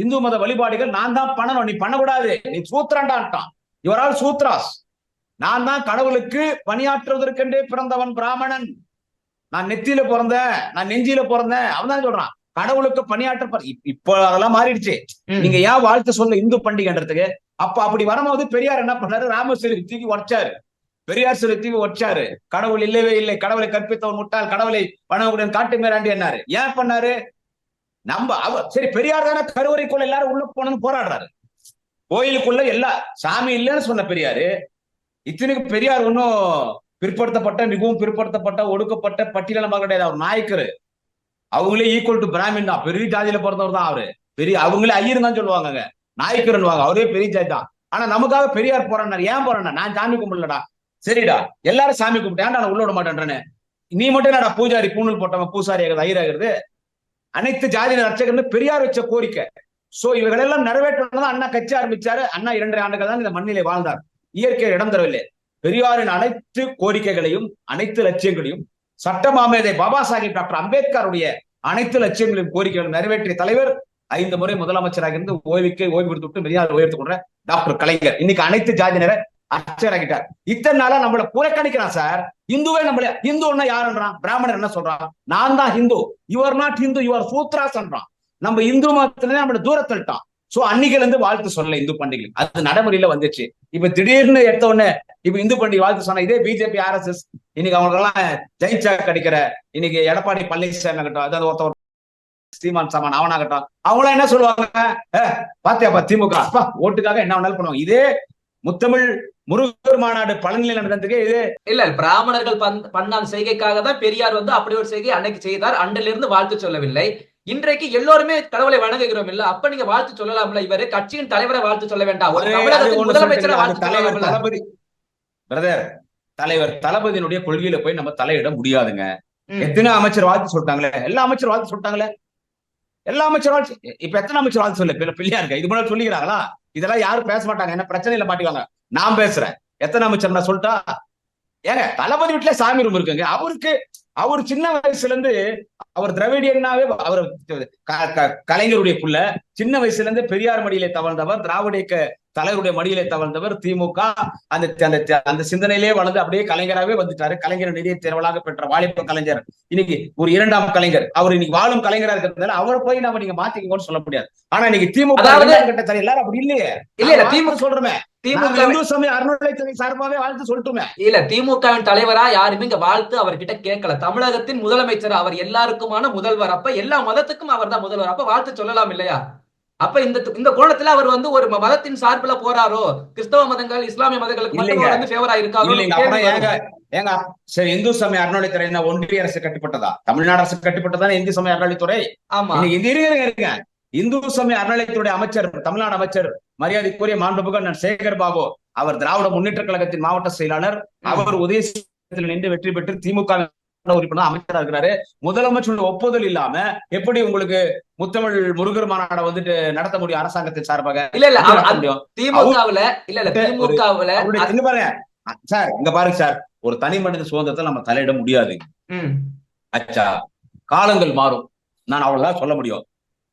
இந்து மத வழிபாடுகள் நான் தான் பண்ணணும், நீ பண்ணக்கூடாது, நீ சூத்திரண்டான்ட்டான். இவரால் சூத்ராஸ். நான் தான் கடவுளுக்கு பணியாற்றுவதற்கென்றே பிறந்தவன் பிராமணன், நான் நெத்தியில பிறந்தேன், நான் நெஞ்சில பிறந்தேன், அவன் தான் சொல்றான் கடவுளுக்கு பணியாற்ற. இப்போ அதெல்லாம் மாறிடுச்சு. நீங்க ஏன் வாழ்த்து சொல்ல இந்து பண்டிகைன்றதுக்கு? அப்ப அப்படி வரும்போது பெரியார் என்ன பண்ணாரு? ராமர் தூக்கி உடைச்சாரு, பெரியார் சிலை தூக்கி உடைச்சாரு. கடவுள் இல்லவே இல்லை, கடவுளை கற்பித்தவன் முட்டாள், கடவுளை வணங்குடன் காட்டு மேராண்டி என்னாரு. ஏன் பண்ணாரு? சரி பெரியார் தானே கருவறைக்குள்ள எல்லாரும் உள்ள போனன்னு போராடுறாரு. கோயிலுக்குள்ள எல்லா சாமி இல்லைன்னு சொன்ன பெரியாரு. இத்தனைக்கு பெரியார் ஒன்னும் பிற்படுத்தப்பட்ட மிகவும் பிற்படுத்தப்பட்ட ஒடுக்கப்பட்ட பட்டியலின கிடையாது. அவர் நாயக்கரு, அவங்களே ஈக்குவல் டு பிராமின் தான், பெரிய ஜாதியில பிறந்தவர் தான் அவரு. பெரிய அவங்களே ஐயர் தான் சொல்லுவாங்க, நாயக்கருன்னுவாங்க, அவரே பெரிய ஜாதி தான். ஆனா நமக்காக பெரியார் போறாரு. ஏன் போறானா? நான் சாமி கும்பிடலடா. சரிடா எல்லாரும் சாமி கும்பிட்டேன், நான் உள்ள விட மாட்டேன்றேன்னு. நீ மட்டும் என்னடா பூஜாரி பூணூல் போட்டவன் பூசாரி ஆகிறது ஐயராகிறது? அனைத்து ஜாதியின ரட்சகர்னு பெரியார் வச்ச கோரிக்கை. சோ இவர்களெல்லாம் நிறைவேற்றதான் அண்ணா கட்சி ஆரம்பிச்சாரு. அண்ணா 2.5 ஆண்டுகள் தான் இந்த மண்ணிலே வாழ்ந்தார். இயற்கை இடம் தரவில்லை. பெரியாரின் அனைத்து கோரிக்கைகளையும் அனைத்து லட்சியங்களையும் சட்டமாமேதை பாபா சாஹிப் டாக்டர் அம்பேத்கருடைய அனைத்து லட்சியங்களையும் கோரிக்கைகளும் நிறைவேற்றிய தலைவர், 5 முறை முதலமைச்சராக இருந்து ஓய்வு கொடுத்து பெரியார் உயர்த்து கொண்ட டாக்டர் கலைஞர் இன்னைக்கு அனைத்து ஜாதியினரை அச்சராகிட்டார். இத்தனை நாளா நம்மள புறக்கணிக்கிறான் சார். இந்துவே நம்மள இந்துன்னா யாருன்றான்? பிராமணர் என்ன சொல்றான்? நான் தான் Hindu, you're not Hindu, you're சூத்ராஸ்ன்றான். நம்ம இந்து மதத்திலே நம்மள தூரத்தள்ளிட்டான். சோ அன்னைக்குல இருந்து வாழ்த்து சொல்லல இந்து பண்டிகை, அது நடைமுறையில வந்துச்சு. இப்ப திடீர்னு எடுத்த உடனே இப்ப இந்து பண்டிகை வாழ்த்து சொன்னா இதே பிஜேபி RSS இன்னைக்கு அவங்களுக்கெல்லாம் ஜெயிச்சா கிடைக்கிற இன்னைக்கு எடப்பாடி பழனிசாமி ஆகட்டும், அதாவது ஒருத்தவர் ஸ்ரீமான் சாமான் அவனாகட்டும், அவங்களாம் என்ன சொல்லுவாங்க? பாத்தியாப்பா திமுக ஓட்டுக்காக என்ன வேணாலும் பண்ணுவாங்க. இதே முத்தமிழ் முருகர் மாநாடு பழனியில் நடந்ததுக்கு இது இல்ல பிராமணர்கள் பண்ண செய்கைக்காக தான் பெரியார் வந்து அப்படி ஒரு செய்கை அன்னைக்கு செய்தார். அன்றிலிருந்து வாழ்த்து சொல்லவில்லை. இன்றைக்கு எல்லோருமே கடவுளை வணங்குகிறோம் இல்ல, அப்ப நீங்க வாழ்த்து சொல்லலாம்ல. இவரு கட்சியின் தலைவரை வாழ்த்து சொல்ல வேண்டாம், ஒரு முதலமைச்சரை வாழ்த்து சொல்லலாம்ல. தளபதி பிரதர், தலைவர் தளபதியினுடைய கொள்கையில போய் நம்ம தலையிட முடியாதுங்க. எத்தனை அமைச்சர் வாழ்த்து சொல்லிட்டாங்களே, எல்லா அமைச்சர் வாழ்த்து சொல்லிட்டாங்களே, எல்லா அமைச்சர் வாழ்த்து. இப்ப எத்தனை அமைச்சர் வாழ்த்து சொல்ல பிள்ளையாருங்க? இது முன்னாடி சொல்லிக்கிறாங்களா? இதெல்லாம் யாரும் பேச மாட்டாங்க, என்ன பிரச்சனையில மாட்டிவாங்க. நான் பேசுறேன். எத்தனை அமைச்சர் நான் சொல்லிட்டா? ஏங்க தளபதி வீட்டுல சாமி ரூம் இருக்குங்க. அவர் சின்ன வயசுல இருந்து அவர் திராவிடியனாவே, அவர் கலைஞருடைய புள்ள, சின்ன வயசுல இருந்து பெரியார் மடியிலே தவழ்ந்தவர், திராவிட இயக்க தலைவருடைய மடியிலே தவழ்ந்தவர். திமுக அந்த சிந்தனையிலே வளர்ந்து அப்படியே கலைஞராகவே வந்துட்டாரு. கலைஞர் நிதிய தேர்வலாக பெற்ற வாலிப கலைஞர் இன்னைக்கு ஒரு 2ஆம் கலைஞர். அவர் இன்னைக்கு வாழும் கலைஞரா இருக்கிறதுனால அவரை போய் நம்ம நீங்க மாத்திக்கோன்னு சொல்ல முடியாது. ஆனா இன்னைக்கு திமுக எல்லாரும் அப்படி இல்லையே. இல்ல திமுக சொல்றமே, திமுக இந்து சமய அறநிலையத்துறை சார்பாவே வாழ்த்து சொல்லிட்டுமே. இல்ல திமுகவின் தலைவரா யாருமே இங்க வாழ்த்து அவர்கிட்ட கேட்கல. தமிழகத்தின் முதலமைச்சர் அவர், எல்லாருக்குமான முதல்வர். அப்ப எல்லா மதத்துக்கும் அவர் தான் முதல்வர். அப்ப வாழ்த்து சொல்லலாம் இல்லையா? அப்ப இந்த கோணத்துல அவர் வந்து ஒரு மதத்தின் சார்பில போறாரோ, கிறிஸ்தவ மதங்கள் இஸ்லாமிய மதங்களுக்கு மட்டும் வந்து ஃபேவரா இருக்காரோ? ஏங்க சரி, இந்து சமய அறநிலையத்துறை என்ன ஒன்றிய அரசு கட்டுப்பட்டதா? தமிழ்நாடு அரசு கட்டுப்பட்டதானே இந்து சமய அறநிலையத்துறை? ஆமா. இருங்க, இந்து சமய அறநிலையத்துறை அமைச்சர், தமிழ்நாடு அமைச்சர் மரியாதைக்குரிய மாண்புமிகு சேகர் பாபு, அவர் திராவிட முன்னேற்ற கழகத்தின் மாவட்ட செயலாளர். அவர் உதயத்தில் நின்று வெற்றி பெற்று திமுக உறுப்பினர் அமைச்சரா இருக்கிறாரு. முதலமைச்சருடைய ஒப்புதல் இல்லாம எப்படி உங்களுக்கு முத்தமிழ் முருகர் மாநாட வந்துட்டு நடத்த முடியும் அரசாங்கத்தின் சார்பாக? திமுகவுல பாருங்க சார், இங்க பாருங்க சார், ஒரு தனி மனித சுதந்திரத்தை நம்ம தலையிட முடியாது. அச்சா காலங்கள் மாறும், நான் அவ்வளவுதான் சொல்ல முடியும்.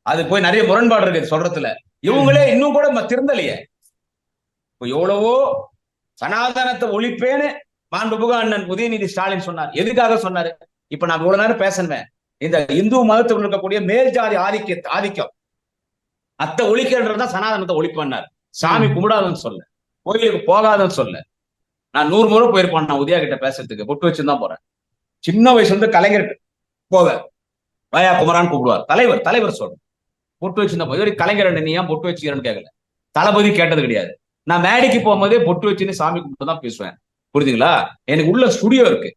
அது போய் நிறைய முரண்பாடு இருக்கு சொல்றதுல. இவங்களே இன்னும் கூட திருந்தலையே. எவ்வளவோ சனாதனத்தை ஒழிப்பேன்னு மாண்புமிகு அண்ணன் உதயநிதி ஸ்டாலின் சொன்னார். எதுக்காக சொன்னாரு? இப்ப நான் இவ்வளவு நேரம் பேசணுமே, இந்த இந்து மதத்தில் இருக்கக்கூடிய மேல் ஜாதி ஆதிக்கம் அத்தை ஒழிக்கிறதுதான் சனாதனத்தை ஒழிப்பார். சாமி கும்பிடாதன்னு சொல்ல, கோயிலுக்கு போகாதன்னு சொல்ல. நான் 100 முறை போயிருப்பேன் நான் உதயா கிட்ட பேசுறதுக்கு, பொட்டு வச்சுதான் போறேன். சின்ன வயசுல இருந்து கலைஞர் போவேன். வாயா குமரான்னு கூப்பிடுவார். தலைவர் சொல்றேன். பொட்டு வச்சிருந்த போது கலைஞர் நீ ஏன் பொட்டு வச்சுக்கிறேன்னு கேட்கல. தளபதி கேட்டது கிடையாது. நான் மேடைக்கு போகும்போதே பொட்டு வச்சுன்னு சாமி கும்பிட்டு தான் பேசுவேன். புரியுதுங்களா? எனக்கு உள்ள ஸ்டுடியோ இருக்கு.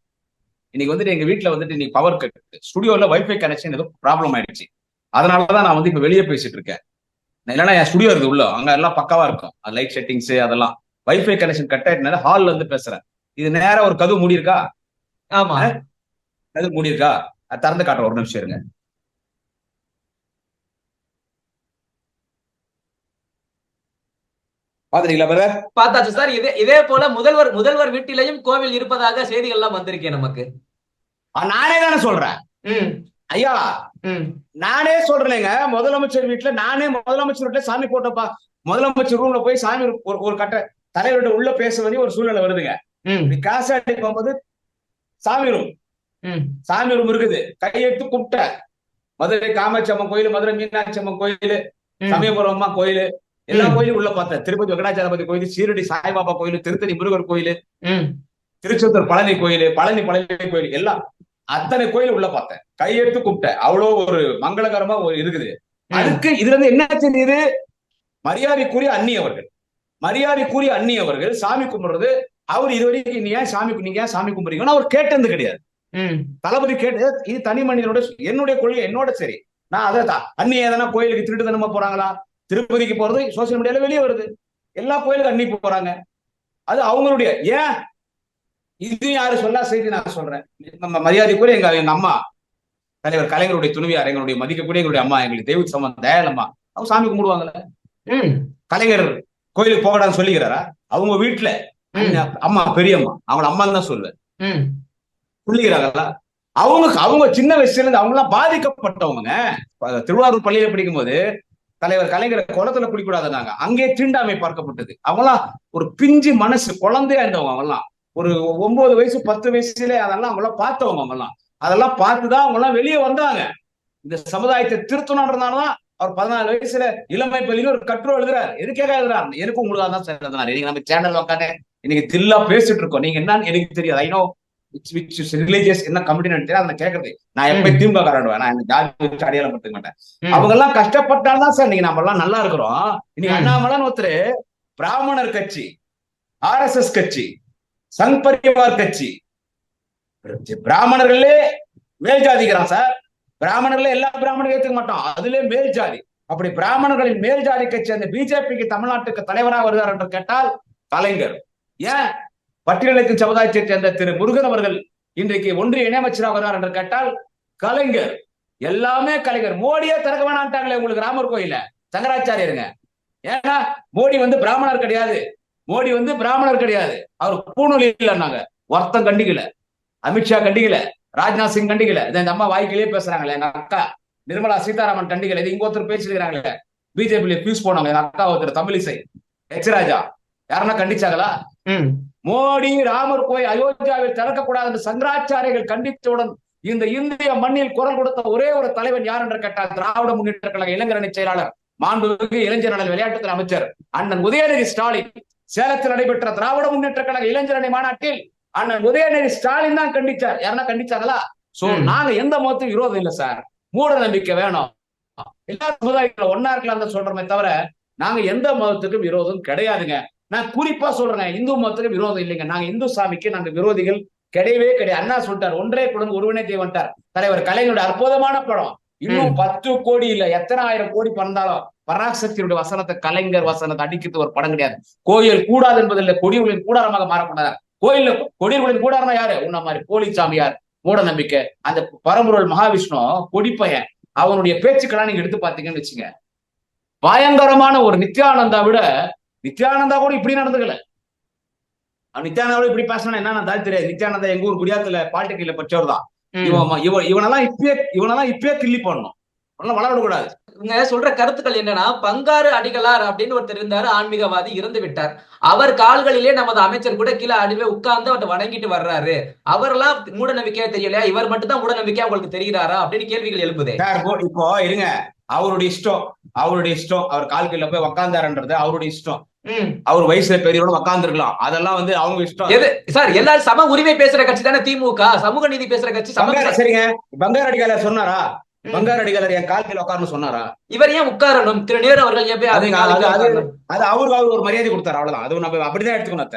இன்னைக்கு வந்துட்டு எங்க வீட்டுல வந்துட்டு இன்னைக்கு பவர் கட், ஸ்டுடியோல வைஃபை கனெக்ஷன் ஏதோ ப்ராப்ளம் ஆயிடுச்சு. அதனாலதான் நான் வந்து இப்ப வெளியே பேசிட்டு இருக்கேன். இல்லைன்னா என் ஸ்டுடியோ இருக்கு உள்ள, அங்க எல்லாம் பக்காவா இருக்கும். லைட் செட்டிங்ஸ் அதெல்லாம். வைஃபை கனெக்ஷன் கட் ஆயிட்டனால ஹால்ல இருந்து பேசுறேன். இது நேரா ஒரு கதவு மூடி இருக்கா? ஆமா, கதவு மூடி இருக்கா? திறந்து காட்டுறேன், ஒரு நிமிஷம் இருங்க. பாத்துறீங்களா பிரதர்? பார்த்தாச்சு சார். இதே போல முதல்வர் வீட்டிலையும் கோவில் இருப்பதாக செய்திகள் எல்லாம் வந்திருக்கேன் நமக்கு. நானே தானே சொல்றேன் ஐயா, நானே சொல்றேங்க. முதலமைச்சர் வீட்டுல முதலமைச்சர் வீட்டுல சாமி போட்டப்பா. முதலமைச்சர் ரூம்ல போய் சாமி ஒரு கட்ட தலைவரோட உள்ள பேச வேண்டிய ஒரு சூழ்நிலை வருதுங்க. காசாடி போகும்போது சாமி ரூம் இருக்குது. கையெடுத்து கும்பிட்ட மதுரை காமாட்சி அம்மன் கோயில், மதுரை மீனாட்சி அம்மன் கோயில், சமயபுரம் அம்மா கோயில், எல்லா கோயிலும் உள்ள பார்த்தேன். திருப்பதி வெங்கடாச்சலபதி கோயில், சீரடி சாய்பாபா கோயில், திருத்தணி முருகர் கோயில், திருச்செந்தூர் பழனி கோயில், பழனி கோயில், எல்லாம் அத்தனை கோயில் உள்ள பார்த்தேன். கையெடுத்து கூப்பிட்டேன். அவ்வளவு ஒரு மங்களகரமா இருக்குது. அதுக்கு இதுல இருந்து என்ன தெரியுது? மரியாதைக்குரிய அந்நியவர்கள் சாமி கும்பிடுறது. அவர் இதுவரைக்கும் நீங்க ஏன் சாமி கும்பிடுறீங்கன்னா அவர் கேட்டது கிடையாது. தளபதி கேட்டு இது தனி மனிதனோட என்னுடைய கொள்கை, என்னோட சரி. நான் அதை அந்நிய எதனா கோயிலுக்கு திருட்டுத்தனமா போறாங்களா? திருப்பதிக்கு போறது சோசியல் மீடியால வெளியே வருது. எல்லா கோயிலுக்கும் அன்னி போறாங்க. அது அவங்களுடைய ஏன் இது யாரு சொல்ல செய்தி நான் சொல்றேன். நம்ம மரியாதைக்குரிய எங்க அம்மா தலைவர் கலைஞருடைய துணைவியார், எங்களுடைய மதிக்கக்கூடிய எங்களுடைய அம்மா, எங்களுக்கு தெய்வ சம்பந்தம் தயாளம்மா, அவங்க சாமி கும்பிடுவாங்கல்ல. கலைஞர் கோயிலுக்கு போகடான்னு சொல்லிக்கிறாரா? அவங்க வீட்டுல அம்மா பெரியம்மா, அவங்கள அம்மான்னு தான் சொல்லுவேன், சொல்லிக்கிறாங்களா? அவங்க சின்ன வயசுல இருந்து அவங்க எல்லாம் பாதிக்கப்பட்டவங்க. திருவாரூர் பள்ளியில படிக்கும் போது தலைவர் கலைஞரை குளத்துல குடிக்கூடாதுனாங்க. அங்கே தீண்டாமை பார்க்கப்பட்டது. அவங்களாம் ஒரு பிஞ்சு மனசு குழந்தையா இருந்தவங்க. அவங்கலாம் ஒரு 9 வயசு 10 வயசுல அதெல்லாம் அவங்களாம் பார்த்தவங்க. அவங்கலாம் அதெல்லாம் பார்த்துதான் அவங்க எல்லாம் வெளியே வந்தாங்க. இந்த சமுதாயத்தை திருத்தணும்ன்றதுனாலதான் அவர் 14 வயசுல இளமை பள்ளியில ஒரு கட்டுரை எழுதுறாரு. எதுக்காக எழுதுறாரு? எனக்கும் உங்களுக்கு தான் எழுதுனாரு. இன்னைக்கு நம்ம சேனல் உட்காந்து இன்னைக்கு தில்லா பேசிட்டு இருக்கோம். நீங்க என்னன்னு எனக்கு தெரியாது. ஐநோ ரிலீஜியஸ் என்ன கமிட்டி அதை கேட்கறது. நான் எப்பயும் திமுக காரடுவேன். நான் ஜாதி அடையாளம் படுத்த மாட்டேன். அவங்க எல்லாம் கஷ்டப்பட்டால்தான் சார் நீங்க நம்ம எல்லாம் நல்லா இருக்கிறோம். இன்னைக்கு அண்ணாமலைன்னு ஒருத்தர் பிராமணர் கட்சி, RSS கட்சி, சங் பரிவார் கட்சி, பிராமணர்களே மேல் ஜாதிக்கிறான் சார். பிராமணர்களே எல்லா பிராமணர்களும் ஏத்துக்க மாட்டோம். அதுல மேல் ஜாதி. அப்படி பிராமணர்களின் மேல் ஜாதி கட்சி அந்த பிஜேபிக்கு தமிழ்நாட்டுக்கு தலைவராக வருகிறார் என்று கேட்டால் கலைஞர். ஏன் பட்டியலத்தின் சமுதாயத்தை சேர்ந்த திரு முருகன் அவர்கள் இன்றைக்கு ஒன்றிய இணையமைச்சராக வருகிறார் என்று கேட்டால் கலைஞர். எல்லாமே கலைஞர். மோடியே திறக்க வேணான்ட்டாங்களே உங்களுக்கு ராமர் கோயில சங்கராச்சாரியருங்க. ஏன்னா மோடி பிராமணர் கிடையாது. பிராமணர் கிடையாது. அவர் பூணூல் இல்லைன்னாங்க. ஒருத்தம் கண்டிக்கல. அமித்ஷா கண்டிக்கல. ராஜ்நாத் சிங் கண்டிக்கல. இந்த அம்மா வாய்க்கிலேயே பேசுறாங்களே எங்க அக்கா நிர்மலா சீதாராமன் கண்டிக்கல. இது இங்க ஒருத்தர் பேசிருக்கிறாங்களே பிஜேபியில பியூஸ் போனாங்க எங்க அக்கா ஒருத்தர் தமிழிசை ராஜா யாருன்னா கண்டிச்சாங்களா? மோடி ராமர் கோயில் அயோத்தியாவில் திறக்கக்கூடாது என்று சங்கராச்சாரியர்கள் கண்டித்தவுடன் இந்த இந்திய மண்ணில் குரல் கொடுத்த ஒரே ஒரு தலைவன் யார் என்று கேட்டால் திராவிட முன்னேற்ற கழக இளைஞரணி செயலாளர், மாண்புமிகு இளைஞர் நலன் விளையாட்டுத்துறை அமைச்சர் அண்ணன் உதயநிதி ஸ்டாலின். சேலத்தில் நடைபெற்ற திராவிட முன்னேற்ற கழக இளைஞரணி மாநாட்டில் அண்ணன் உதயநிதி ஸ்டாலின் தான் கண்டிச்சார். யாருன்னா கண்டிச்சாங்களா? சோ நாங்க எந்த மதத்துக்கும் விரோதம் இல்லை சார். மூட நம்பிக்கை வேணும், எல்லா சமுதாயத்துல ஒன்னா இருக்கலாம் சொல்றோமே தவிர நாங்க எந்த மதத்துக்கும் விரோதம் கிடையாதுங்க. நான் குறிப்பா சொல்றேன், இந்து மதத்துக்கு விரோதம் இல்லைங்க. நாங்க இந்து சாமிக்கு நாங்க விரோதிகள் கிடையவே கிடையாது. அண்ணா சொல்லிட்டார், ஒன்றே குடன் ஒருவனே தேவன்ட்டார். தலைவர் கலைஞருடைய அற்புதமான படம். இன்னும் 10 கோடி இல்ல எத்தனை ஆயிரம் கோடி பறந்தாலும் பராசக்தியுடைய வசனத்தை, கலைஞர் வசனத்தை அடிக்கிறது ஒரு படம் கிடையாது. கோயில் கூடாது என்பதில்லை, கொடிகளின் கூடாரமாக மாறக்கூடாது. கோயில்ல கொடிகளின் கூடாரம் யாரு? உன்ன மாதிரி போலி சாமியார், மூட நம்பிக்கை. அந்த பரம்பொருள் மகாவிஷ்ணு கொடிப்பையன், அவனுடைய பேச்சுக்கெல்லாம் நீங்க எடுத்து பாத்தீங்கன்னு வச்சுங்க, பயங்கரமான ஒரு நித்யானந்தா விட நித்யானந்தா கூட இப்படி நடந்துக்கல. நித்யானந்தா இப்படி பேசினா என்ன தாய் தெரியாது. நித்யானந்தா எங்க ஊர் குடியாத்துல பாலிடெக்னிக்ல படிச்சவர் தான். இவனெல்லாம் இப்பயே கிள்ளி போடணும், வளரக்கூடாது. இவங்க சொல்ற கருத்துக்கள் என்னன்னா, பங்காரு அடிகளார் அப்படின்னு ஒருத்தர் இருந்தாரு, ஆன்மீகவாதி, இறந்து விட்டார். அவர் கால்களிலே நமது அமைச்சர் கூட கீழே அடியில உட்கார்ந்து அவர்கிட்ட வணங்கிட்டு வர்றாரு. அவரெல்லாம் மூட நம்பிக்கையா தெரியலையா? இவர் மட்டும் தான் மூட நம்பிக்கையா உங்களுக்கு தெரிகிறாரா அப்படின்னு கேள்விகள் எழுப்புதே. இப்போ இருங்க, அவருடைய இஷ்டம், அவருடைய இஷ்டம். அவர் கால்கீழ போய் உக்காந்தாருன்றது அவருடைய இஷ்டம். அவர் வயசுல பெரியவரோட உக்காந்துருக்கலாம். அதெல்லாம் வந்து அவங்க இஷ்டம். சார் எல்லாரும் சம உரிமை பேசுற கட்சி தானே திமுக, சமூக நீதி பேசுற கட்சி. சரிங்க, பங்காரு அடிகளார் சொன்னாரா? பங்காரு அடிகளார் என் கால்கீழ உட்கார்னு சொன்னாரா? இவர் ஏன் உட்காரணும்? திரு நேரு அவர்கள் அது அவருக்கு அவர் ஒரு மரியாதை கொடுத்தாரு, அவ்வளவுதான். அது நம்ம அப்படிதான் எடுத்துக்கணும்.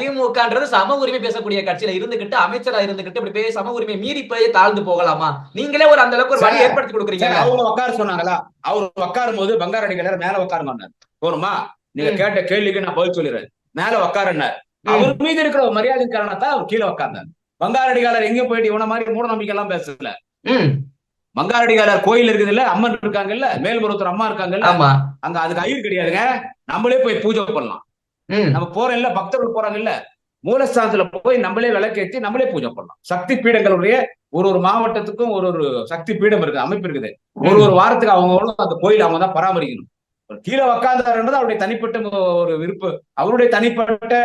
திமுகன்றது சம உரிமை பேசக்கூடிய கட்சியில இருந்துகிட்டு, அமைச்சரா இருந்துகிட்டு இப்படி போய் சம உரிமை மீறி போய் தாழ்ந்து போகலாமா? நீங்களே ஒரு அந்த அளவுக்கு ஒரு வழி ஏற்படுத்தி கொடுக்குறீங்க. அவங்க உட்கார சொன்னாங்களா? அவர் உட்காரும் போது பங்காரு அடிகளார் மேல உட்காருங்க போருமா, நீங்க கேட்ட கேள்விக்கு நான் பதில் சொல்லிடுறேன். மேல உட்காருன்னார். அவர் மீது இருக்கிற ஒரு மரியாதை காரணத்தான் அவர் கீழே உட்கார்ந்தார். பங்காரு அடிகளார் எங்க போயிட்டு இவன மாதிரி மூட நம்பிக்கை எல்லாம் பேசல. பங்காரு அடிகளார் கோயில் இருக்குது இல்ல, அம்மன் இருக்காங்கல்ல, மேல்மருவத்தூர் அம்மா இருக்காங்கல்ல, அங்க அதுக்கு ஐயர் கிடையாதுங்க. நம்மளே போய் பூஜை பண்ணலாம். நம்ம போறோம் இல்ல, பக்தர்கள் போறாங்க இல்ல, மூலஸ்தானத்துல போய் நம்மளே விளக்கேற்றி நம்மளே பூஜை பண்ணலாம். சக்தி பீடங்களுடைய ஒரு மாவட்டத்துக்கும் ஒரு சக்தி பீடம் இருக்குது, அமைப்பு இருக்குது. ஒரு வாரத்துக்கு அவங்க அந்த கோயில் அவங்க தான் பராமரிக்கணும். கீழே உட்கார்ந்தாருன்றது அவருடைய தனிப்பட்ட ஒரு விருப்பு, அவருடைய தனிப்பட்ட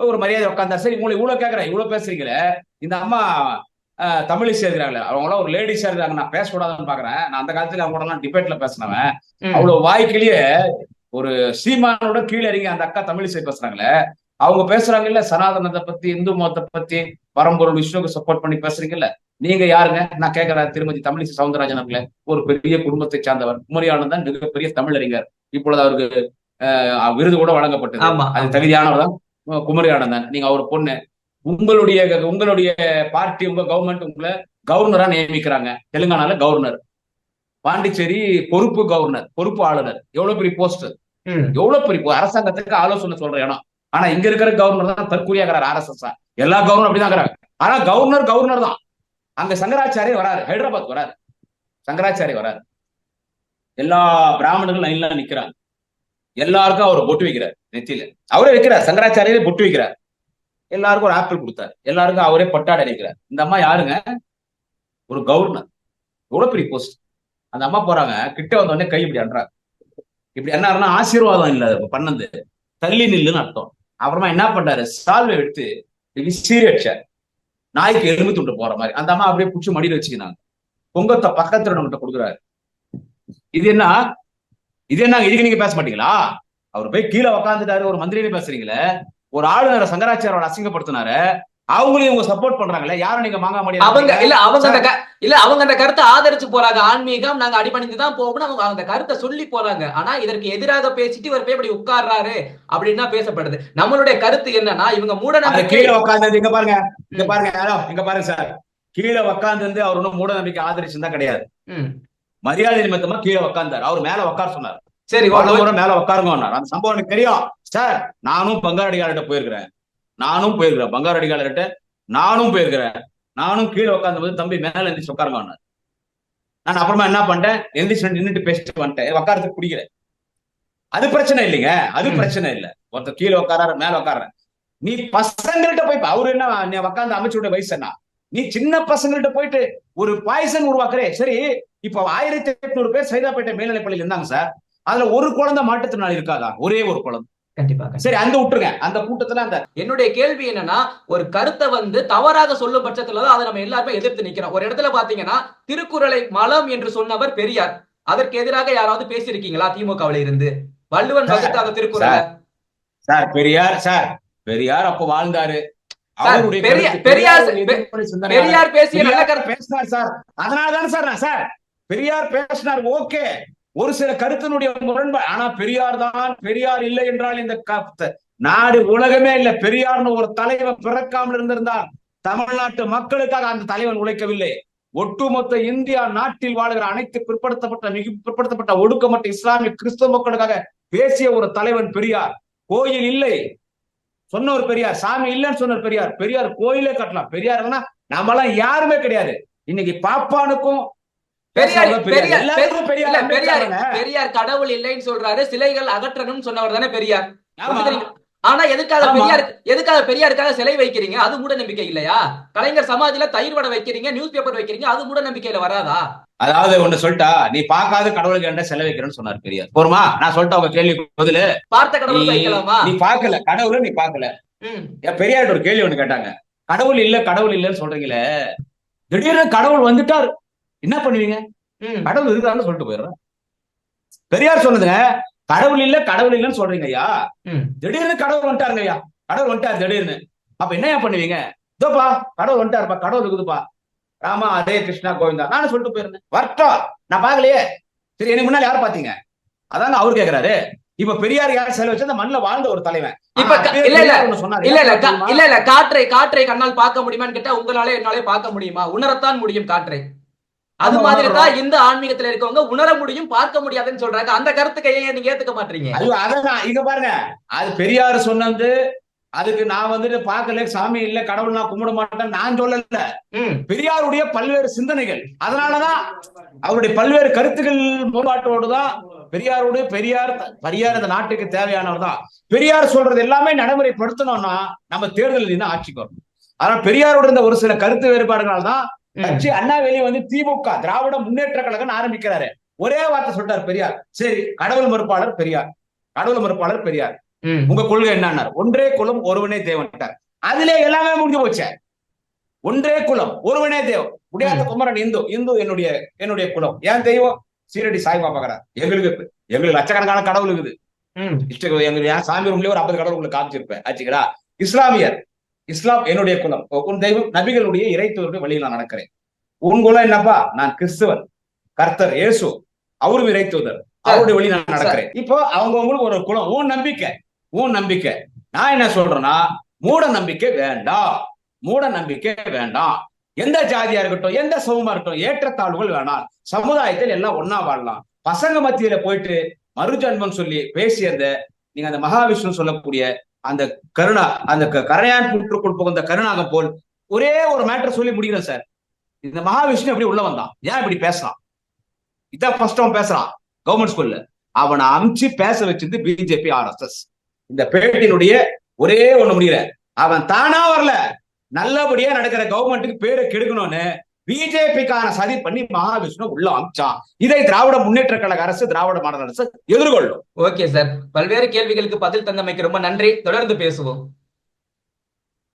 ஒரு மரியாதை உட்கார்ந்தாரு. சரி, உங்களை இவ்வளவு கேட்கறேன், இவ்வளவு பேசுறீங்களே, இந்த அம்மா தமிழிசை இருக்கிறாங்களே, அவங்க எல்லாம் ஒரு லேடிஸா இருக்காங்க, நான் பேசக்கூடாதுன்னு பாக்குறேன். நான் அந்த காலத்துல அவங்க கூட எல்லாம் டிபேட்ல பேசினவன். அவ்வளவு வாய்க்கிலேயே ஒரு சீமானோட கீழே இறங்கி அந்த அக்கா தமிழிசை பேசுறாங்களே, அவங்க பேசுறாங்கல்ல சனாதனத்தை பத்தி, இந்து மதத்தை பத்தி, பரம்பொருள் விஷ்ணுக்கு சப்போர்ட் பண்ணி பேசுறீங்கல்ல, நீங்க யாருங்க? நான் கேட்கிறேன். திருமதி தமிழிசை சவுந்தரராஜன் அவர்களே, ஒரு பெரிய குடும்பத்தை சார்ந்தவர், குமரியானந்தான் மிகப்பெரிய தமிழறிஞர். இப்பொழுது அவருக்கு விருது கூட வழங்கப்பட்டது. அது தகுதியானவர் தான் குமரியானந்தான். நீங்க அவர் பொண்ணு, உங்களுடைய பார்ட்டி, உங்க கவர்மெண்ட் உங்களை கவர்னரா நியமிக்கிறாங்க. தெலுங்கானால கவர்னர், பாண்டிச்சேரி பொறுப்பு கவர்னர், பொறுப்பு ஆளுநர். எவ்வளவு பெரிய போஸ்ட், எவ்வளவு பெரிய அரசாங்கத்துக்கு ஆலோசனை சொல்ற இடம். ஆனா இங்க இருக்கிற கவர்னர் தான் தற்கூரியாகிறார். RSS எல்லா கவர்னர் அப்படிதான் இருக்கிறாங்க. ஆனா கவர்னர் தான். அங்க சங்கராச்சாரிய வராரு, ஹைதராபாத் வராரு, சங்கராச்சாரிய வராரு. எல்லா பிராமணர்கள் லைன்ல நிக்கிறாங்க. எல்லாருக்கும் அவர் பொட்டு வைக்கிறார், நெத்தியில அவரே வைக்கிறார். சங்கராச்சாரியே பொட்டு வைக்கிறார். எல்லாருக்கும் ஒரு ஆப்பிள் கொடுத்தாரு. எல்லாருக்கும் அவரே பட்டாடை அடிக்கிறார். இந்த அம்மா யாருங்க? ஒரு கவர்னர். எவ்வளவு பெரிய போஸ்ட். அந்த அம்மா போறாங்க, கிட்ட வந்த உடனே கை இப்படி அன்றாங்க. இப்படி என்ன ஆசீர்வாதம் இல்ல பண்ணது, தள்ளி நில்லுன்னு அர்த்தம். அப்புறமா என்ன பண்றாரு, சால்வை எடுத்து விசிறி வச்சார், நாய்க்கு எலும்பு துண்டு போற மாதிரி. அந்த அம்மா அப்படியே புடிச்சு மடியில வச்சுக்கினாங்க. பொங்கத்தை பக்கத்துல நம்மகிட்ட கொடுக்குறாரு. இது என்ன இதுக்கு நீங்க பேச மாட்டீங்களா? அவர் போய் கீழே உக்காந்துட்டாரு, ஒரு மந்திரியே பேசுறீங்களே, ஒரு ஆளுநரை சங்கராச்சாரியோட அசிங்கப்படுத்தினாரு, அவங்களையும் இவங்க சப்போர்ட் பண்றாங்களே, யாரும் நீங்க மாங்க முடியாது. அவங்க அந்த கருத்தை ஆதரிச்சு போறாங்க. ஆன்மீகம் நாங்க அடிபணிந்துதான் போகணும், அவங்க அந்த கருத்தை சொல்லி போறாங்க. ஆனா இதற்கு எதிராக பேசிட்டு இவர் போய் இப்படி உட்கார்றாரு அப்படின்னு பேசப்படுது. நம்மளுடைய கருத்து என்னன்னா, இவங்க மூட நம்பிக்கை கீழே உட்கார்ந்து இங்க பாருங்க, இங்க பாருங்க சார், கீழே உட்கார்ந்து அவர் ஒன்னும் மூட நம்பிக்கை ஆதரிச்சுதான் கிடையாது. மரியாதை நிமித்தமா கீழே உட்கார்ந்தாரு. அவர் மேல உட்கார சொன்னார். சரி, மேல உட்காருங்க. அந்த சம்பவம் எனக்கு தெரியும் சார். நானும் பங்காரு அடிகளார்கிட்ட போயிருக்கிறேன். பங்காரு அடிகளார்கிட்ட நானும் போயிருக்கிறேன். நானும் கீழே உட்கார்ந்து போது, தம்பி மேல எந்திரிச்சு உட்காருங்க. நான் அப்புறமா என்ன பண்ணிட்டேன், எந்திரிச்சு நின்றுட்டு பேசிட்டு வந்துட்டேன். உட்காரத்துக்கு பிடிக்கல. அது பிரச்சனை இல்லைங்க, அது பிரச்சனை இல்ல. ஒருத்தர் கீழே உட்கார மேல உட்கார்றேன். நீ பசங்கள்கிட்ட போய், அவரு என்ன உட்கார்ந்து அமைச்சருடைய வயசு என்ன, நீ சின்ன பசங்கள்கிட்ட போயிட்டு ஒரு பாய்சன் உருவாக்குறே. சரி, இப்போ 1800 பேர் சைதாப்பேட்டை மேல்நிலைப்பள்ளியில் இருந்தாங்க சார். அதுல ஒரு குழந்தை மாற்றுத்திறனாளி இருக்காதா? ஒரே ஒரு குழந்தை. கண்டிப்பா. சரி, அந்த விட்டுருங்க. அந்த கூட்டத்துல என்னுடைய கேள்வி என்னன்னா, ஒரு கருத்தை தவறாக சொல்லும் பட்சத்துலதான் அதை நம்ம எல்லாருமே எதிர்த்து நிக்கிறோம். ஒரு இடத்துல பாத்தீங்கன்னா, திருக்குறளை மலம் என்று சொன்னவர் பெரியார். அதற்கு எதிராக யாராவது பேசியிருக்கீங்களா திமுகவில இருந்து? வள்ளுவன் வகுத்த திருக்குறள் சார், பெரியார் அப்ப வாழ்ந்தாரு. பெரியார் பேசிய நல்ல கருத்து பேசினார் சார். அதனாலதான் சார் பெரியார் பேசினார். ஓகே, ஒரு சில கருத்தினுடைய முரண்பாடு. ஆனா பெரியார் இல்லை என்றால் இந்த நாடு உலகமே இல்ல. பெரியார்னு ஒரு தலைவன் பிறக்காமல் இருந்திருந்தால் தமிழ்நாட்டு மக்களுக்காக அந்த தலைவன் உழைக்கவில்லை. ஒட்டுமொத்த இந்தியா நாட்டில் வாழ்கிற அனைத்து பிற்படுத்தப்பட்ட ஒடுக்கப்பட்ட இஸ்லாமிய கிறிஸ்தவ மக்களுக்காக பேசிய ஒரு தலைவன் பெரியார். கோயில் இல்லை சொன்ன ஒரு பெரியார், சாமி இல்லைன்னு சொன்ன பெரியார் கோயிலே கட்டலாம். பெரியார் நம்மளாம் யாருமே கிடையாது. இன்னைக்கு பாப்பானுக்கும் பெரியார் கடவுள் இல்லைன்னு சொல்றாரு, சிலைகள் அகற்றணும் சொன்னவர் தானே பெரியார். ஆனா எதுக்காக பெரியாருக்காக சிலை வைக்கிறீங்க? அது மூட நம்பிக்கை இல்லையா? கலைஞர் சமாதியில தயிர் வடை வைக்கிறீங்க, நியூஸ் பேப்பர் வைக்கிறீங்க, அது மூட நம்பிக்கையில வராதா? அதாவது ஒண்ணு சொல்லிட்டா, நீ பார்க்காத கடவுளுக்கு என்ன சிலை வைக்கிறேன்னு சொன்னார் பெரியார். போருமா, நான் சொல்லிட்டா உங்க கேள்வி பதிலு. பார்த்த கடவுள் வைக்கலாமா? நீ பார்க்கல கடவுளை, நீ பார்க்கல. பெரியார் ஒரு கேள்வி ஒண்ணு கேட்டாங்க, கடவுள் இல்லன்னு சொல்றீங்களே, திடீர்னு கடவுள் வந்துட்டாரு, என்ன பண்ணுவீங்க? ம். கடவுள் இருக்காருன்னு சொல்லிட்டு போயிடுறேன். பெரியார் சொன்னதுங்க, கடவுள் இல்ல கடவுள் இல்லன்னு சொல்றீங்க ஐயா. ம். திடீர்னு கடவுள் வந்துட்டாருங்க ஐயா. கடவுள் வந்துட்டாரு திடீர்னு. அப்ப என்னய்யா பண்ணுவீங்க? இதோப்பா கடவுள் வந்துட்டாருப்பா, கடவுள் இருக்குதுப்பா. ராமா ஹரே கிருஷ்ணா கோவிந்தா. நானும் சொல்லிட்டு போயிருந்தேன். வரட்டும், நான் பார்க்கலையே. சரி, எனக்கு முன்னாடி யார் பாத்தீங்க? அதாங்க அவரு கேக்குறாரு. இப்ப பெரியார் யார் செலவு வச்சு அந்த மண்ணுல வாழ்ந்த ஒரு தலைவன். இப்ப இல்ல காற்றை கண்ணால் பார்க்க முடியுமான்னு கேட்டா உங்களாலே என்னாலே பார்க்க முடியுமா? உணரத்தான் முடியும் காற்றை. அது மாதிரி தான் இந்த ஆன்மீகத்துல இருக்கவங்க உணர முடியும், பார்க்க முடியாதுன்னு சொல்றாங்க. அந்த கருத்துக்கு ஏன் நீங்க ஏத்துக்க மாட்டீங்க? ஐயோ, அதான் இங்க பாருங்க, அது பெரியார் சொன்னது. அதுக்கு நான் வந்துட்டு பார்க்கல, சாமி இல்ல, கடவுள் நான் கும்பிட மாட்டேன் நான் சொல்லல. பெரியாருடைய பல்வேறு சிந்தனைகள், அதனாலதான் அவருடைய பல்வேறு கருத்துக்கள் முன்பாட்டோடுதான் பெரியார் இந்த நாட்டுக்கு தேவையானவர் தான். பெரியார் சொல்றது எல்லாமே நடைமுறைப்படுத்தணும்னா நம்ம தேர்தலில் நின்று ஆட்சிக்கு வரணும். அதனால பெரியாரோட இந்த ஒரு சில கருத்து வேறுபாடுகளால் தான் கட்சி அண்ணாவேலி வந்து திமுக திராவிட முன்னேற்ற கழகம் ஆரம்பிக்கிறாரு. ஒரே வார்த்தை சொல்றாரு பெரியார். சரி, கடவுள் மறுப்பாளர் பெரியார், உங்க கொள்கை என்ன? ஒன்றே குலம் ஒருவனே தேவன். அதிலே எல்லாமே முடிஞ்சு போச்சு. ஒன்றே குலம் ஒருவனே தேவன். முடியாத குமரன் இந்து என்னுடைய குலம். ஏன் தெய்வம்? சீரடி சாய்பாபா. எங்களுக்கு லட்சக்கணக்கான கடவுள் இருக்குது. எங்களுக்கு சாமி ரூம்லயே ஒரு 50 கடவுள் உங்களுக்கு காமிச்சிருப்பேன் ஆச்சுங்களா. இஸ்லாம் என்னுடைய குலம். உன் தெய்வம் நபிகளுடைய இறைத்தோருடைய வழியில் நான் நடக்கிறேன். உன் குலம் என்னப்பா? நான் கிறிஸ்துவன், கர்த்தர் இயேசு அவரும் இறைத்தூதர், அவருடைய வழி நான் நடக்கிறேன். இப்போ அவங்களுக்கு ஒரு குலம். உன் நம்பிக்கை. நான் என்ன சொல்றேன்னா, மூட நம்பிக்கை வேண்டாம். எந்த ஜாதியா இருக்கட்டும், எந்த சமூகமா இருக்கட்டும், ஏற்றத்தாழ்வுகள் வேணாம். சமுதாயத்தில் எல்லாம் ஒன்னா வாழலாம். பசங்க மத்தியில போயிட்டு மறுஜன்மம் சொல்லி பேசியத நீங்க அந்த மகாவிஷ்ணு சொல்லக்கூடிய அந்த கருணா, அந்த கரையான் புற்றுக்குள் புகுந்த கருணாகம் போல் ஒரே ஒரு மேட்டர் சொல்லி முடிக்கிறேன் சார். இந்த மகாவிஷ்ணு எப்படி உள்ள வந்தான்? ஏன் இப்படி பேசலாம்? இதான் ஃபர்ஸ்ட் அவன் பேசுறான் கவர்மெண்ட் ஸ்கூல்ல. அவனை அமிச்சு பேச வச்சிருந்து பிஜேபி RSS. இந்த பேட்டினுடைய ஒரே ஒண்ணு முடியல, அவன் தானா வரல, நல்லபடியா நடக்கிற கவர்மெண்ட்டுக்கு பேரை கெடுக்கணும்னு பிஜேபிக்கான சதி பண்ணி மகாவிஷ்ணு உள்ள அமிச்சான். இதை திராவிட முன்னேற்ற கழக அரசு, திராவிட மாடல் அரசு எதிர்கொள்ளும். ஓகே சார், பல்வேறு கேள்விகளுக்கு பதில் தந்தமைக்கு ரொம்ப நன்றி. தொடர்ந்து பேசுவோம்.